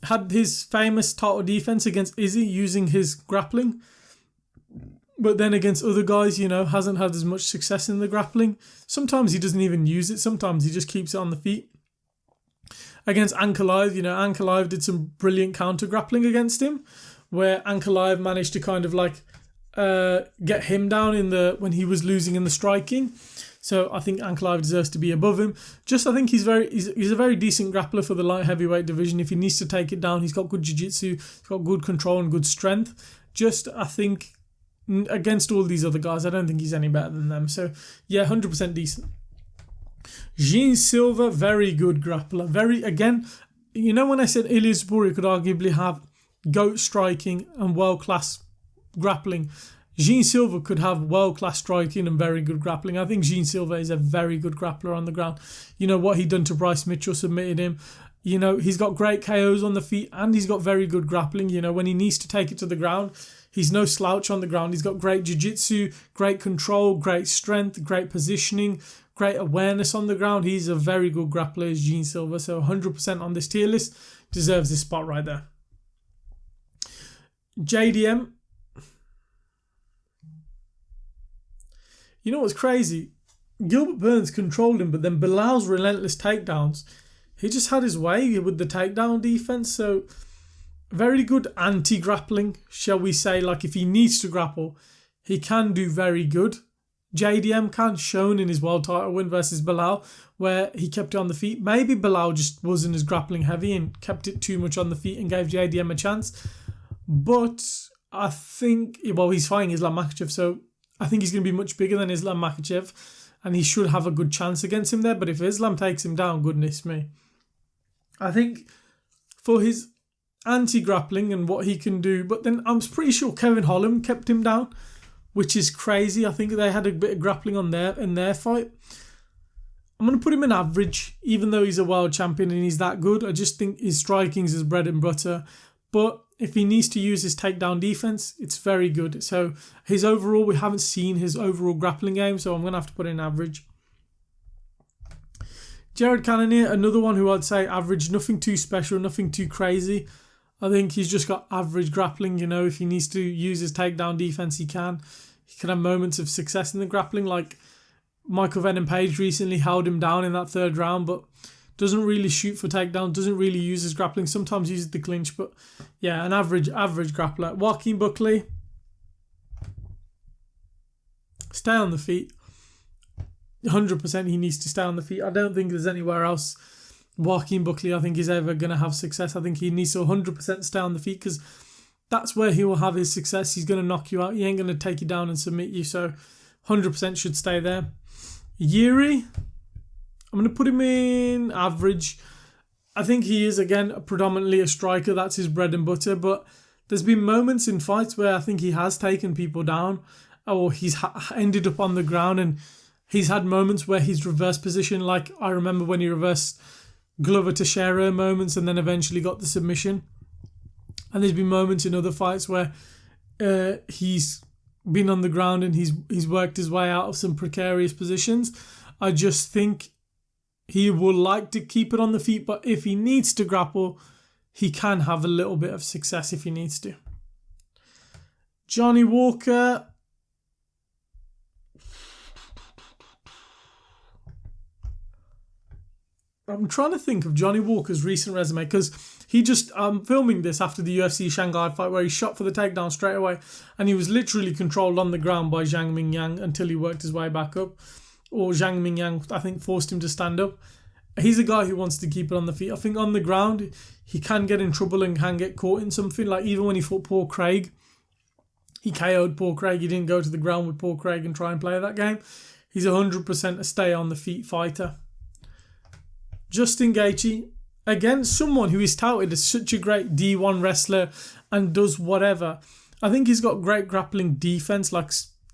had his famous title defense against Izzy using his grappling, but then against other guys, hasn't had as much success in the grappling. Sometimes he doesn't even use it. Sometimes he just keeps it on the feet. Against Ankalaev, Ankalaev did some brilliant counter grappling against him, where Ankalaev managed to kind of get him down when he was losing in the striking. So I think Ankalaev deserves to be above him. I think he's a very decent grappler for the light heavyweight division. If he needs to take it down, he's got good jiu-jitsu, he's got good control and good strength. I think against all these other guys, I don't think he's any better than them. So yeah, 100% decent. Jean Silva, very good grappler. When I said Ilyas Buri could arguably have GOAT striking and world-class grappling, Jean Silva could have world-class striking and very good grappling. I think Jean Silva is a very good grappler on the ground. What he done to Bryce Mitchell, submitted him. He's got great KOs on the feet and he's got very good grappling. When he needs to take it to the ground, he's no slouch on the ground. He's got great jiu-jitsu, great control, great strength, great positioning, great awareness on the ground. He's a very good grappler, is Jean Silva. So 100% on this tier list, deserves this spot right there. JDM. What's crazy? Gilbert Burns controlled him, but then Bilal's relentless takedowns, he just had his way with the takedown defense. So very good anti-grappling, shall we say. If he needs to grapple, he can do very good. JDM can, shown in his world title win versus Bilal, where he kept it on the feet. Maybe Bilal just wasn't as grappling heavy and kept it too much on the feet and gave JDM a chance. But I think, he's fighting Islam Makhachev, so I think he's going to be much bigger than Islam Makhachev, and he should have a good chance against him there. But if Islam takes him down, goodness me. I think for his anti-grappling and what he can do, but then I'm pretty sure Kevin Holland kept him down, which is crazy. I think they had a bit of grappling in their fight. I'm going to put him in average, even though he's a world champion and he's that good. I just think his striking's his bread and butter. But if he needs to use his takedown defense, it's very good. So we haven't seen his overall grappling game, so I'm going to have to put in average. Jared Cannonier, another one who I'd say average, nothing too special, nothing too crazy. I think he's just got average grappling. If he needs to use his takedown defense, he can. He can have moments of success in the grappling, like Michael Venom Page recently held him down in that third round, but doesn't really shoot for takedown, doesn't really use his grappling, sometimes uses the clinch, but yeah, an average grappler. Joaquin Buckley, stay on the feet. 100% he needs to stay on the feet. I don't think there's anywhere else Joaquin Buckley I think is ever going to have success. I think he needs to 100% stay on the feet because that's where he will have his success. He's going to knock you out. He ain't going to take you down and submit you, so 100% should stay there. Yuri, I'm going to put him in average. I think he is, again, predominantly a striker. That's his bread and butter. But There's been moments in fights where I think he has taken people down, or he's ended up on the ground, and he's had moments where he's reversed position. Like I remember when he reversed Glover Teixeira moments and then eventually got the submission. And there's been moments in other fights where he's been on the ground and he's worked his way out of some precarious positions. I just think he would like to keep it on the feet, but if he needs to grapple, he can have a little bit of success if he needs to. Johnny Walker. I'm trying to think of Johnny Walker's recent resume because I'm filming this after the UFC Shanghai fight where he shot for the takedown straight away and he was literally controlled on the ground by Zhang Mingyang until he worked his way back up. Or Zhang Mingyang, I think, forced him to stand up. He's a guy who wants to keep it on the feet. I think on the ground, he can get in trouble and can get caught in something. Like even when he fought Paul Craig, he KO'd Paul Craig. He didn't go to the ground with Paul Craig and try and play that game. He's 100% a stay on the feet fighter. Justin Gaethje, again, someone who is touted as such a great D1 wrestler and does whatever. I think he's got great grappling defense. Like,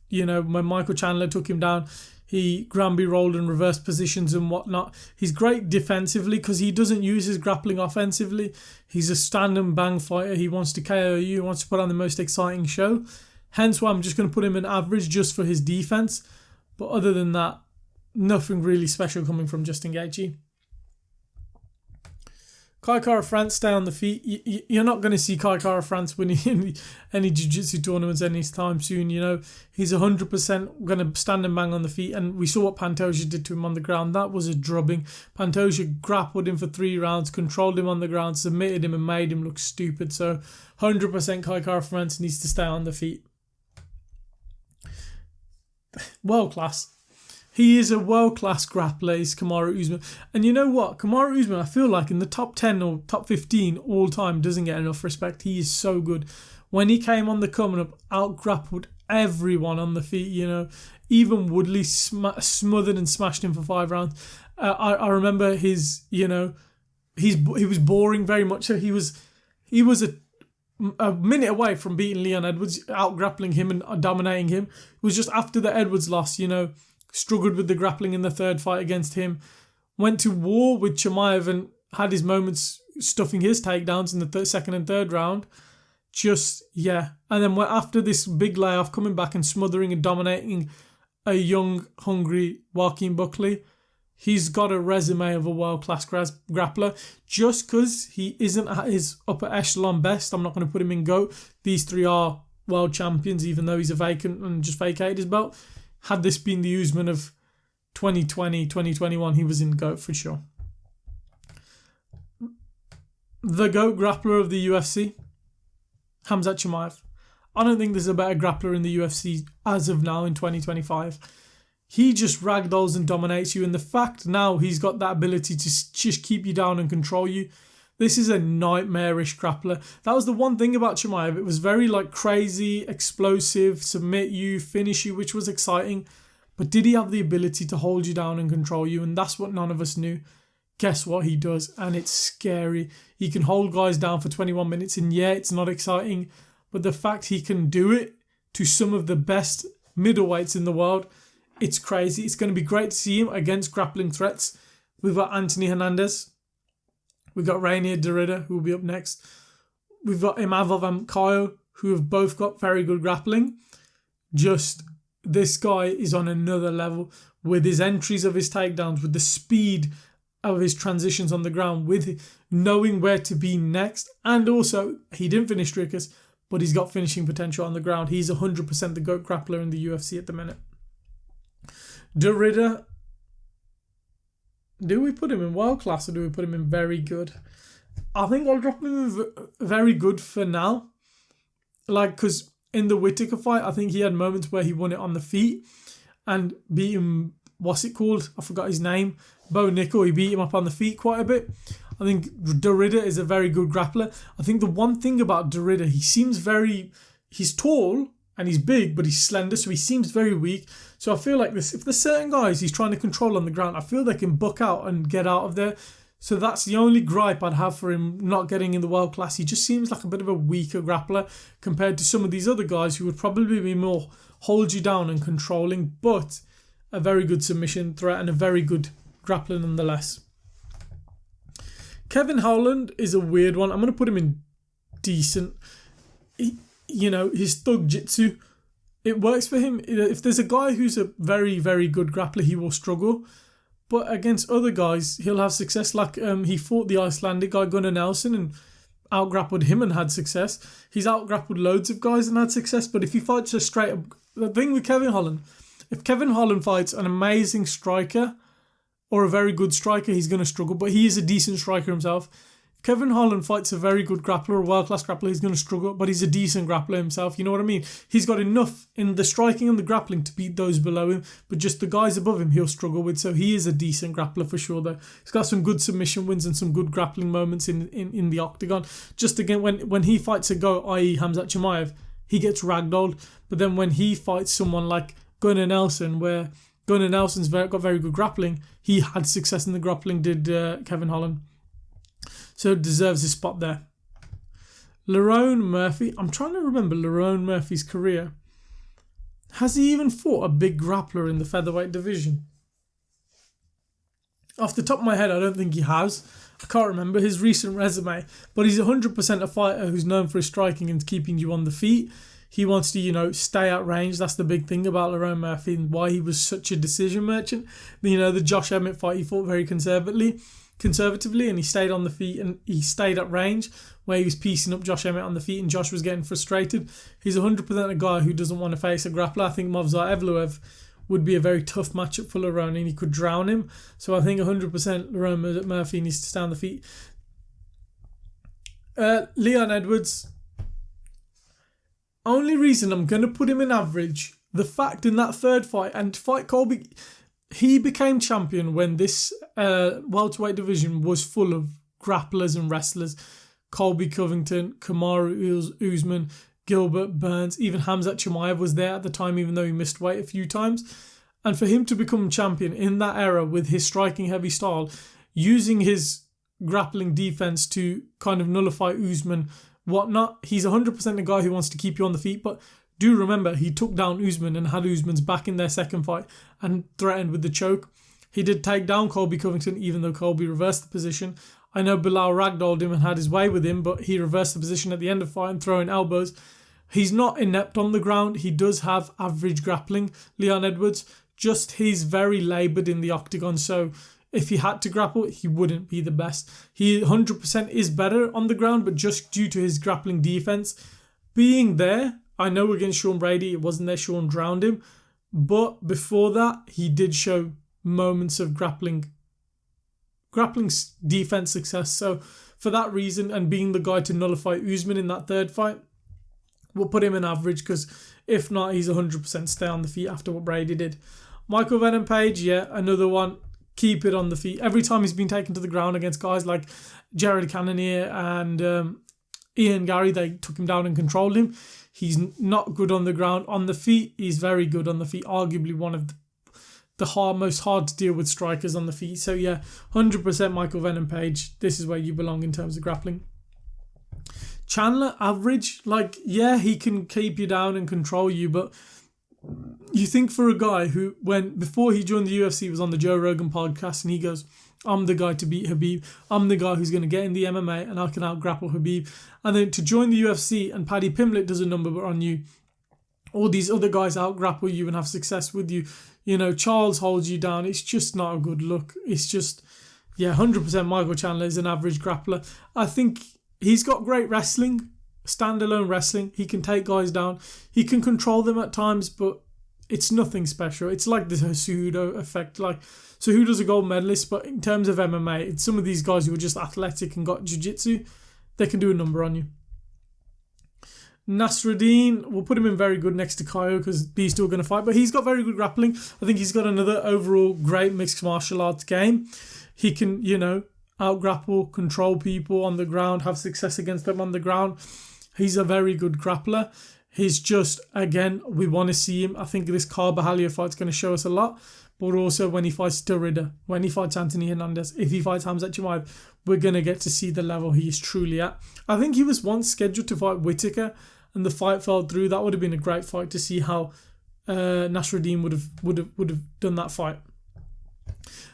when Michael Chandler took him down, he Granby rolled and reversed positions and whatnot. He's great defensively because he doesn't use his grappling offensively. He's a stand and bang fighter. He wants to KO you. He wants to put on the most exciting show. Hence why I'm just going to put him in average just for his defense. But other than that, nothing really special coming from Justin Gaethje. Kai Kara France, stay on the feet. You're not going to see Kai Kara France winning any jiu-jitsu tournaments anytime soon. He's 100% going to stand and bang on the feet. And we saw what Pantoja did to him on the ground. That was a drubbing. Pantoja grappled him for 3 rounds, controlled him on the ground, submitted him and made him look stupid. So 100% Kai Kara France needs to stay on the feet. World class. He is a world-class grappler, is Kamaru Usman. And you know what? Kamaru Usman, I feel like in the top 10 or top 15 all time, doesn't get enough respect. He is so good. When he came on the coming up, out-grappled everyone on the feet, Even Woodley smothered and smashed him for 5 rounds. I remember he was boring very much. So he was a minute away from beating Leon Edwards, out-grappling him and dominating him. It was just after the Edwards loss, struggled with the grappling in the third fight against him. Went to war with Chimaev and had his moments stuffing his takedowns in the second and third round. And then after this big layoff, coming back and smothering and dominating a young, hungry Joaquin Buckley. He's got a resume of a world-class grappler. Just because he isn't at his upper echelon best, I'm not going to put him in GOAT. These 3 are world champions, even though he's a vacant and just vacated his belt. Had this been the Usman of 2020, 2021, he was in GOAT for sure. The GOAT grappler of the UFC, Khamzat Chimaev. I don't think there's a better grappler in the UFC as of now in 2025. He just ragdolls and dominates you. And the fact now he's got that ability to just keep you down and control you. This is a nightmarish grappler. That was the one thing about Chimaev. It was very crazy, explosive, submit you, finish you, which was exciting. But did he have the ability to hold you down and control you? And that's what none of us knew. Guess what he does? And it's scary. He can hold guys down for 21 minutes. And yeah, it's not exciting. But the fact he can do it to some of the best middleweights in the world, it's crazy. It's going to be great to see him against grappling threats. We've got Anthony Hernandez. We've got Rainier Derrida, who will be up next. We've got Imavov and Kaio, who have both got very good grappling. Just, this guy is on another level with his entries of his takedowns, with the speed of his transitions on the ground, with knowing where to be next. And also, he didn't finish Strickers, but he's got finishing potential on the ground. He's 100% the GOAT grappler in the UFC at the minute. Derrida, do we put him in world class or do we put him in very good? I think I'll drop him in very good for now. Because in the Whittaker fight, I think he had moments where he won it on the feet and beat him, what's it called? I forgot his name. Bo Nickel, he beat him up on the feet quite a bit. I think Derrida is a very good grappler. I think the one thing about Derrida, he's tall and he's big, but he's slender, so he seems very weak. So I feel like if there's certain guys he's trying to control on the ground, I feel they can buck out and get out of there. So that's the only gripe I'd have for him not getting in the world class. He just seems like a bit of a weaker grappler compared to some of these other guys who would probably be more hold you down and controlling, but a very good submission threat and a very good grappler nonetheless. Kevin Holland is a weird one. I'm going to put him in decent. His thug jitsu, it works for him. If there's a guy who's a very, very good grappler, he will struggle. But against other guys, he'll have success. Like he fought the Icelandic guy, Gunnar Nelson, and out-grappled him and had success. He's out-grappled loads of guys and had success. But if he fights a straight up... The thing with Kevin Holland, if Kevin Holland fights an amazing striker or a very good striker, he's going to struggle. But he is a decent striker himself. If Kevin Holland fights a very good grappler, a world-class grappler, he's going to struggle. But he's a decent grappler himself. You know what I mean? He's got enough in the striking and the grappling to beat those below him. But just the guys above him, he'll struggle with. So he is a decent grappler for sure, though. He's got some good submission wins and some good grappling moments in the octagon. Just again, when he fights a go, i.e. Khamzat Chimaev, he gets ragdolled. But then when he fights someone like Gunnar Nelson, where Gunnar Nelson's got very good grappling, he had success in the grappling, did Kevin Holland. So deserves his spot there. Lerone Murphy. I'm trying to remember Lerone Murphy's career. Has he even fought a big grappler in the featherweight division? Off the top of my head, I don't think he has. I can't remember his recent resume. But he's 100% a fighter who's known for his striking and keeping you on the feet. He wants to, stay at range. That's the big thing about Lerone Murphy and why he was such a decision merchant. The Josh Emmett fight, he fought very conservatively, and he stayed on the feet and he stayed at range where he was piecing up Josh Emmett on the feet and Josh was getting frustrated. He's 100% a guy who doesn't want to face a grappler. I think Movsar Evloev would be a very tough matchup for Lerone and he could drown him. So I think 100% Lerone Murphy needs to stay on the feet. Leon Edwards. Only reason I'm going to put him in average, the fact in that third fight and fight Colby, he became champion when this welterweight division was full of grapplers and wrestlers. Colby Covington, Kamaru Usman, Gilbert Burns, even Khamzat Chimaev was there at the time, even though he missed weight a few times. And for him to become champion in that era with his striking heavy style, using his grappling defense to kind of nullify Usman, whatnot, he's 100% a guy who wants to keep you on the feet. But do remember, he took down Usman and had Usman's back in their second fight and threatened with the choke. He did take down Colby Covington, even though Colby reversed the position. I know Bilal ragdolled him and had his way with him, but he reversed the position at the end of the fight and throwing elbows. He's not inept on the ground. He does have average grappling, Leon Edwards. Just he's very laboured in the octagon, so if he had to grapple, he wouldn't be the best. He 100% is better on the ground, but just due to his grappling defense being there, I know against Sean Brady, it wasn't there, Sean drowned him. But before that, he did show moments of grappling defense success. So for that reason, and being the guy to nullify Usman in that third fight, we'll put him in average, because if not, he's 100% stay on the feet after what Brady did. Michael Venom Page, yeah, another one. Keep it on the feet. Every time he's been taken to the ground against guys like Jared Cannonier and Ian Gary, they took him down and controlled him. He's not good on the ground. On the feet, he's very good on the feet. Arguably one of the most hard to deal with strikers on the feet. So yeah, 100% Michael Venom Page. This is where you belong in terms of grappling. Chandler, average. He can keep you down and control you, but you think for a guy who, before he joined the UFC, was on the Joe Rogan podcast and he goes, I'm the guy to beat Khabib. I'm the guy who's going to get in the MMA and I can out-grapple Khabib. And then to join the UFC and Paddy Pimblett does a number on you. All these other guys out-grapple you and have success with you. Charles holds you down. It's just not a good look. It's just, 100% Michael Chandler is an average grappler. I think he's got great wrestling. Standalone wrestling. He can take guys down. He can control them at times, but it's nothing special. It's like the Cejudo effect. Cejudo's a gold medalist, but in terms of MMA, it's some of these guys who are just athletic and got jiu-jitsu. They can do a number on you. Nasruddin, we'll put him in very good next to Kaio because these two are going to fight, but he's got very good grappling. I think he's got another overall great mixed martial arts game. He can, out-grapple, control people on the ground, have success against them on the ground. He's a very good grappler. He's just, again, we want to see him. I think this Carl Bahalia fight's going to show us a lot. but also when he fights Derrida, when he fights Anthony Hernandez, if he fights Khamzat Chimaev, we're going to get to see the level he is truly at. I think he was once scheduled to fight Whittaker, and the fight fell through. That would have been a great fight to see how Nasruddin would have done that fight.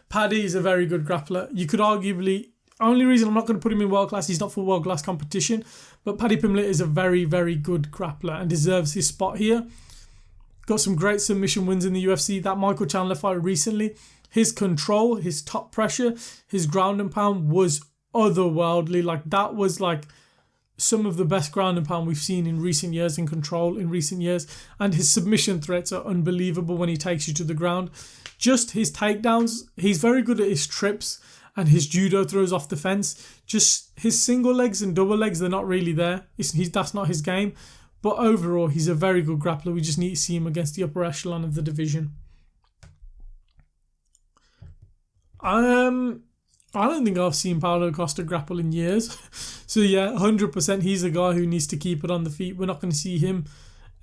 Paddy is a very good grappler. You could arguably, only reason I'm not going to put him in world class, he's not for world class competition, but Paddy Pimblett is a very, very good grappler and deserves his spot here. Got some great submission wins in the UFC. That Michael Chandler fight recently, his control, his top pressure, his ground and pound was otherworldly. Like, that was like some of the best ground and pound we've seen in recent years, in control in recent years. And his submission threats are unbelievable when he takes you to the ground. Just his takedowns, he's very good at his trips and his judo throws off the fence. Just his single legs and double legs, they're not really there. That's not his game. But overall, he's a very good grappler. We just need to see him against the upper echelon of the division. I don't think I've seen Paulo Costa grapple in years. So yeah, 100% he's a guy who needs to keep it on the feet. We're not going to see him,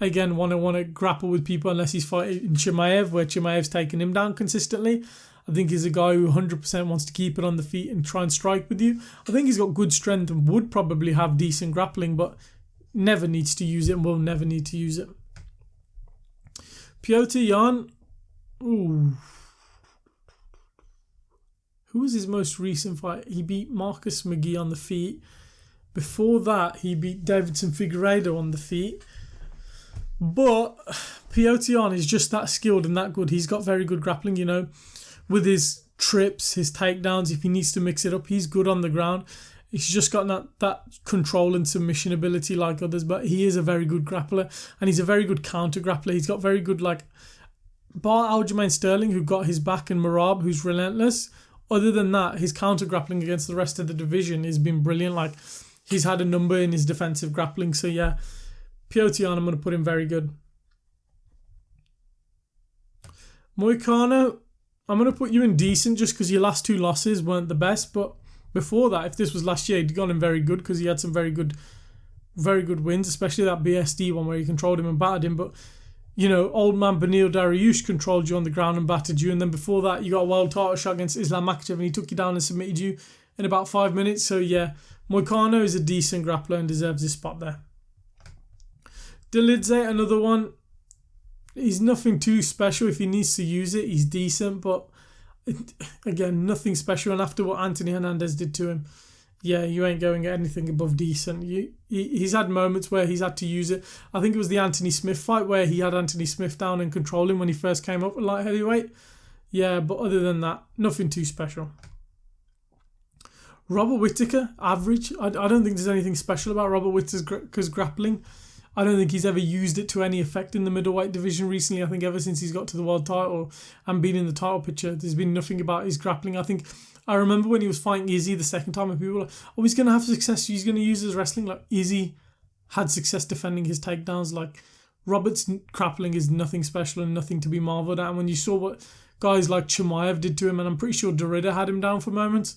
again, want to grapple with people unless he's fighting Chimaev, where Chimaev's taken him down consistently. I think he's a guy who 100% wants to keep it on the feet and try and strike with you. I think he's got good strength and would probably have decent grappling, but never needs to use it and will never need to use it. Petr Yan. Ooh. Who was his most recent fight? He beat Marcus McGee on the feet. Before that, he beat Davidson Figueiredo on the feet. But Petr Yan is just that skilled and that good. He's got very good grappling, you know, with his trips, his takedowns. If he needs to mix it up, he's good on the ground. He's just got that control and submission ability like others, but he is a very good grappler and he's a very good counter grappler. He's got very good, like, bar Aljamain Sterling, who got his back, and Merab, who's relentless. Other than that, his counter grappling against the rest of the division has been brilliant. Like, he's had a number in his defensive grappling. So yeah, Petr Yan, I'm going to put him very good. Moicano, I'm going to put you in decent just because your last two losses weren't the best, but before that, if this was last year, he'd gone in very good because he had some very good wins, especially that BSD one where he controlled him and battered him. But, you know, old man Beneil Dariush controlled you on the ground and battered you. And then before that, you got a world title shot against Islam Makhachev and he took you down and submitted you in about 5 minutes. So, yeah, Moicano is a decent grappler and deserves his spot there. Dolidze, another one. He's nothing too special. If he needs to use it, he's decent, but again, nothing special. And after what Anthony Hernandez did to him, yeah, you ain't going at anything above decent. He's had moments where he's had to use it. I think it was the Anthony Smith fight where he had Anthony Smith down and control him when he first came up at light heavyweight. Yeah, but other than that, nothing too special. Robert Whittaker, average. I don't think there's anything special about Robert Whittaker's grappling. I don't think he's ever used it to any effect in the middleweight division recently. I think ever since he's got to the world title and been in the title picture, there's been nothing about his grappling. I remember when he was fighting Izzy the second time and people were like, oh, he's going to have success. He's going to use his wrestling. Like, Izzy had success defending his takedowns. Like, Robert's grappling is nothing special and nothing to be marvelled at. And when you saw what guys like Chimaev did to him, and I'm pretty sure Derrida had him down for moments,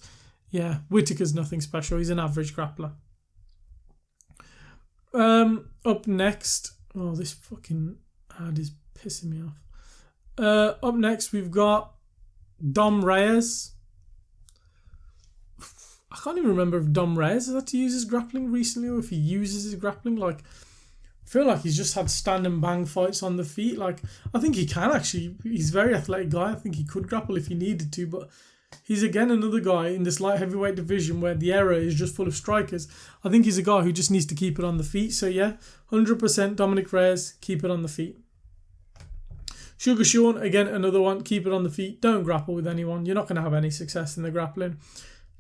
yeah, Whittaker's nothing special. He's an average grappler. Up next, oh, this fucking ad is pissing me off. Up next, we've got Dom Reyes. I can't even remember if Dom Reyes has had to use his grappling recently or if he uses his grappling. Like, I feel like he's just had stand and bang fights on the feet. Like, I think he can actually. He's a very athletic guy. I think he could grapple if he needed to, but he's again another guy in this light heavyweight division where the area is just full of strikers. I think he's a guy who just needs to keep it on the feet. So yeah, 100% Dominic Reyes, keep it on the feet. Sugar Sean, again, another one, keep it on the feet. Don't grapple with anyone. You're not going to have any success in the grappling.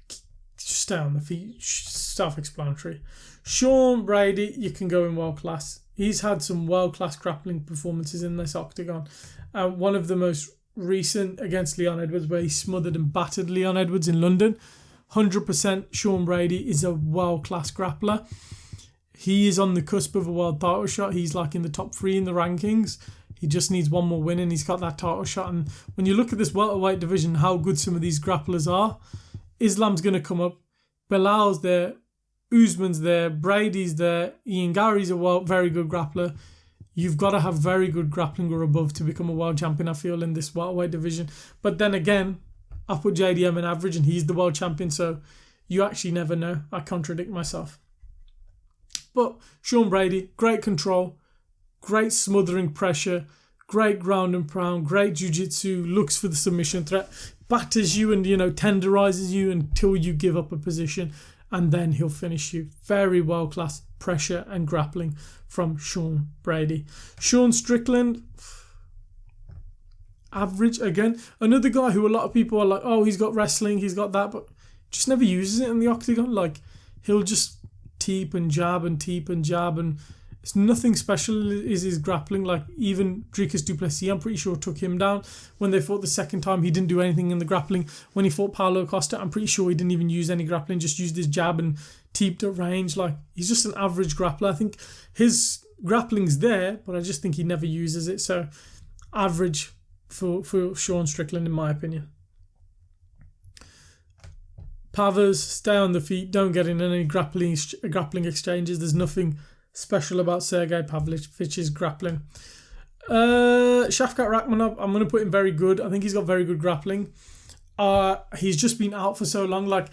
Just stay on the feet. Self-explanatory. Sean Brady, you can go in world class. He's had some world-class grappling performances in this octagon. One of the most recent against Leon Edwards, where he smothered and battered Leon Edwards in London. 100% Sean Brady is a world-class grappler. He is on the cusp of a world title shot. He's like in the top 3 in the rankings. He just needs one more win and he's got that title shot. And when you look at this welterweight division, how good some of these grapplers are, Islam's going to come up. Belal's there. Usman's there. Brady's there. Ian Gary's a very good grappler. You've got to have very good grappling or above to become a world champion, I feel, in this welterweight division. But then again, I put JDM in average and he's the world champion, so you actually never know. I contradict myself. But Sean Brady, great control, great smothering pressure, great ground and pound, great jiu-jitsu, looks for the submission threat, batters you and, tenderizes you until you give up a position, and then he'll finish you. Very world-class pressure and grappling from Sean Brady. Sean Strickland, average again. Another guy who a lot of people are like, oh, he's got wrestling, he's got that, but just never uses it in the octagon. Like, he'll just teep and jab, and it's nothing special is his grappling. Like, even Dricus du Plessis, I'm pretty sure, took him down when they fought the second time. He didn't do anything in the grappling. When he fought Paulo Costa, I'm pretty sure he didn't even use any grappling, just used his jab and teeped at range. Like, he's just an average grappler. I think his grappling's there, but I just think he never uses it. So average for Sean Strickland, in my opinion. Pavers, stay on the feet. Don't get in any grappling exchanges. There's nothing special about Sergey Pavlovich's grappling. Shavkat Rakhmonov, I'm going to put him very good. I think he's got very good grappling. He's just been out for so long. Like,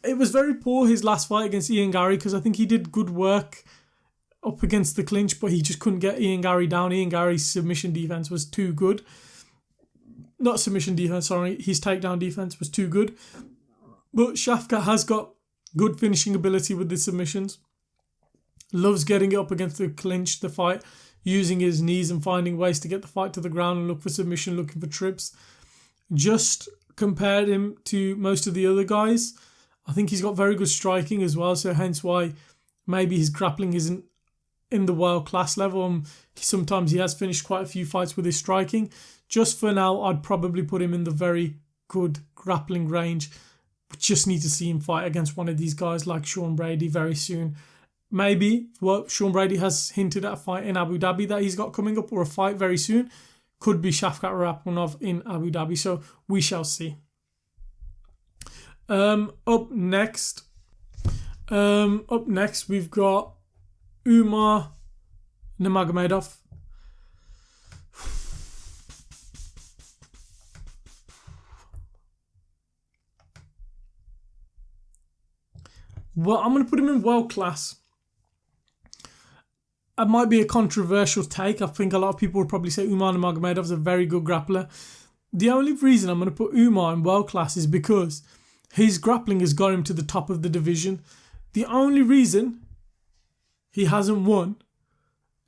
it was very poor his last fight against Ian Gary, because I think he did good work up against the clinch, but he just couldn't get Ian Gary down. Ian Gary's submission defense was too good. Not submission defense, sorry. His takedown defense was too good. But Shavkat has got good finishing ability with the submissions. Loves getting it up against the clinch, the fight, using his knees and finding ways to get the fight to the ground and look for submission, looking for trips. Just compared him to most of the other guys. I think he's got very good striking as well, so hence why maybe his grappling isn't in the world-class level. Sometimes he has finished quite a few fights with his striking. Just for now, I'd probably put him in the very good grappling range. We just need to see him fight against one of these guys like Sean Brady very soon. Maybe what Sean Brady has hinted at a fight in Abu Dhabi that he's got coming up, or a fight very soon, could be Shavkat Rakhmonov in Abu Dhabi. So we shall see. Up next, we've got Umar Nurmagomedov. Well, I'm going to put him in world class. It might be a controversial take. I think a lot of people would probably say Umar Nurmagomedov is a very good grappler. The only reason I'm going to put Umar in world class is because his grappling has got him to the top of the division. The only reason he hasn't won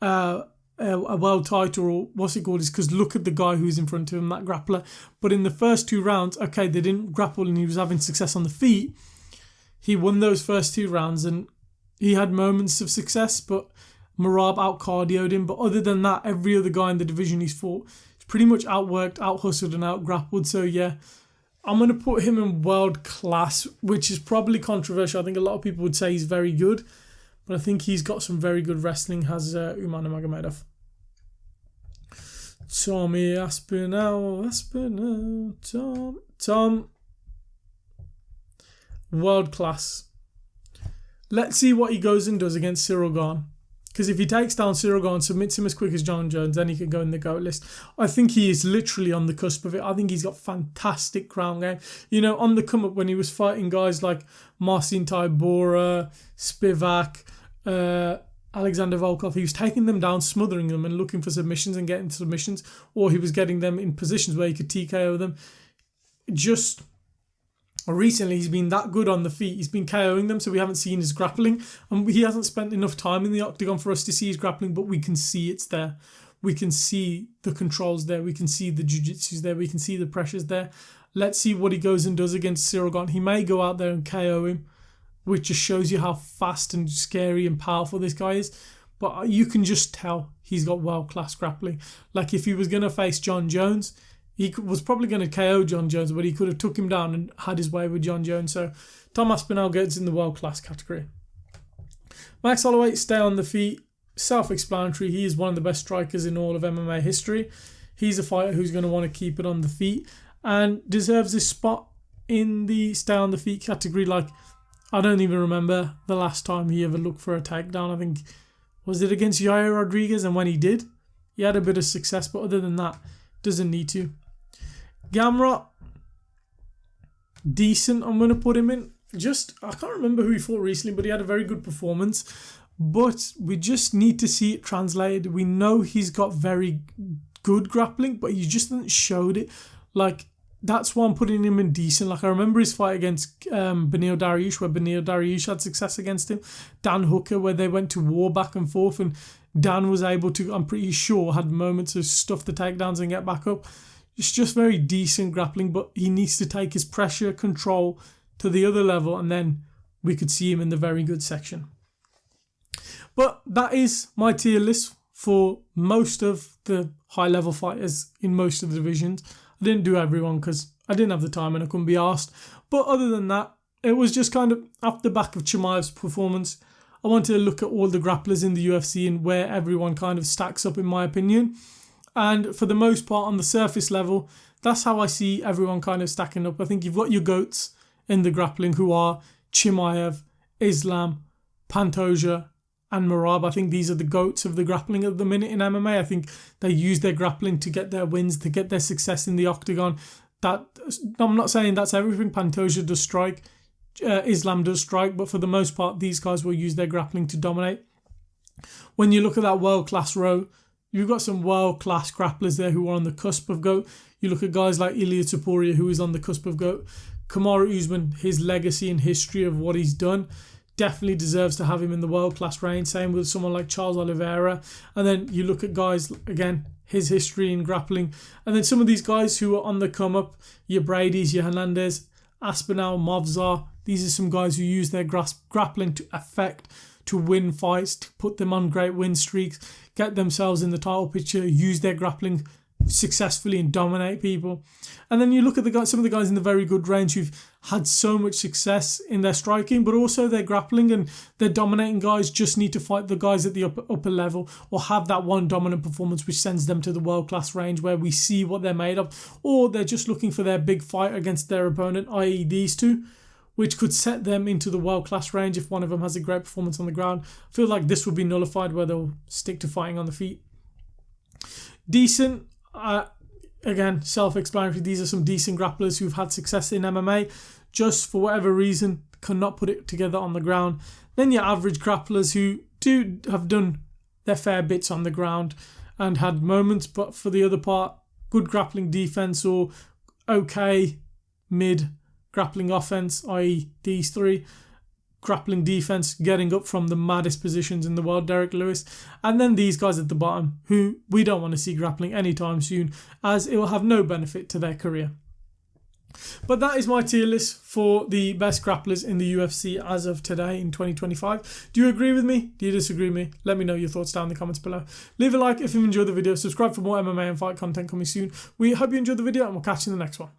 a world title, or what's it called, is because look at the guy who's in front of him, that grappler. But in the first two rounds, okay, they didn't grapple and he was having success on the feet. He won those first two rounds and he had moments of success, but Merab out-cardioed him. But other than that, every other guy in the division he's fought is pretty much outworked, out-hustled and out-grappled. So yeah, I'm going to put him in world class, which is probably controversial. I think a lot of people would say he's very good, but I think he's got some very good wrestling, has Umar Nurmagomedov. Tommy Aspinall, Tom. World class. Let's see what he goes and does against Cyril Gane. Because if he takes down Cyril Gane, submits him as quick as John Jones, then he can go in the GOAT list. I think he is literally on the cusp of it. I think he's got fantastic ground game. You know, on the come up when he was fighting guys like Marcin Tybura, Spivak, Alexander Volkov, he was taking them down, smothering them and looking for submissions and getting submissions, or he was getting them in positions where he could TKO them. Just recently, he's been that good on the feet. He's been KOing them, so we haven't seen his grappling. And he hasn't spent enough time in the octagon for us to see his grappling, but we can see it's there. We can see the controls there. We can see the jiu-jitsu's there. We can see the pressures there. Let's see what he goes and does against Cyril Gane. He may go out there and KO him, which just shows you how fast and scary and powerful this guy is. But you can just tell he's got world-class grappling. Like, if he was going to face John Jones, he was probably going to KO John Jones, but he could have took him down and had his way with John Jones. So Tom Aspinall gets in the world-class category. Max Holloway, stay on the feet. Self-explanatory. He is one of the best strikers in all of MMA history. He's a fighter who's going to want to keep it on the feet and deserves this spot in the stay on the feet category. Like, I don't even remember the last time he ever looked for a takedown. I think, Was it against Yair Rodriguez? And when he did, he had a bit of success, but other than that, doesn't need to. Gamrot, decent, I'm going to put him in. I can't remember who he fought recently, but he had a very good performance. But we just need to see it translated. We know he's got very good grappling, but he just hasn't showed it. Like, that's why I'm putting him in decent. Like, I remember his fight against Beneil Dariush, where Beneil Dariush had success against him. Dan Hooker, where they went to war back and forth, and Dan was able to, I'm pretty sure, had moments of stuff the takedowns and get back up. It's just very decent grappling, but he needs to take his pressure control to the other level, and then we could see him in the very good section. But that is my tier list for most of the high-level fighters in most of the divisions. I didn't do everyone because I didn't have the time and I couldn't be asked. But other than that, it was just kind of off the back of Chimaev's performance. I wanted to look at all the grapplers in the UFC and where everyone kind of stacks up, in my opinion. And for the most part, on the surface level, that's how I see everyone kind of stacking up. I think you've got your GOATs in the grappling, who are Chimaev, Islam, Pantoja, and Merab. I think these are the GOATs of the grappling at the minute in MMA. I think they use their grappling to get their wins, to get their success in the octagon. That, I'm not saying that's everything. Pantoja does strike, Islam does strike, but for the most part, these guys will use their grappling to dominate. When you look at that world-class row, you've got some world-class grapplers there who are on the cusp of GOAT. You look at guys like Ilia Topuria, who is on the cusp of GOAT. Kamaru Usman, his legacy and history of what he's done, definitely deserves to have him in the world-class range. Same with someone like Charles Oliveira. And then you look at guys, again, his history in grappling. And then some of these guys who are on the come-up, your Brady's, your Hernandez, Aspinall, Movzar. These are some guys who use their grappling to affect, to win fights, to put them on great win streaks, get themselves in the title picture, use their grappling successfully and dominate people. And then you look at the guys, some of the guys in the very good range who've had so much success in their striking, but also their grappling, and their dominating guys just need to fight the guys at the upper level, or have that one dominant performance which sends them to the world-class range where we see what they're made of, or they're just looking for their big fight against their opponent, i.e. these two, which could set them into the world-class range if one of them has a great performance on the ground. I feel like this would be nullified where they'll stick to fighting on the feet. Decent. Again, self-explanatory. These are some decent grapplers who've had success in MMA, just for whatever reason cannot put it together on the ground. Then your average grapplers who do have done their fair bits on the ground and had moments, but for the other part, good grappling defense or okay mid grappling offense, i.e. these three. Grappling defense, getting up from the maddest positions in the world, Derek Lewis. And then these guys at the bottom, who we don't want to see grappling anytime soon, as it will have no benefit to their career. But that is my tier list for the best grapplers in the UFC as of today in 2025. Do you agree with me? Do you disagree with me? Let me know your thoughts down in the comments below. Leave a like if you enjoyed the video. Subscribe for more MMA and fight content coming soon. We hope you enjoyed the video, and we'll catch you in the next one.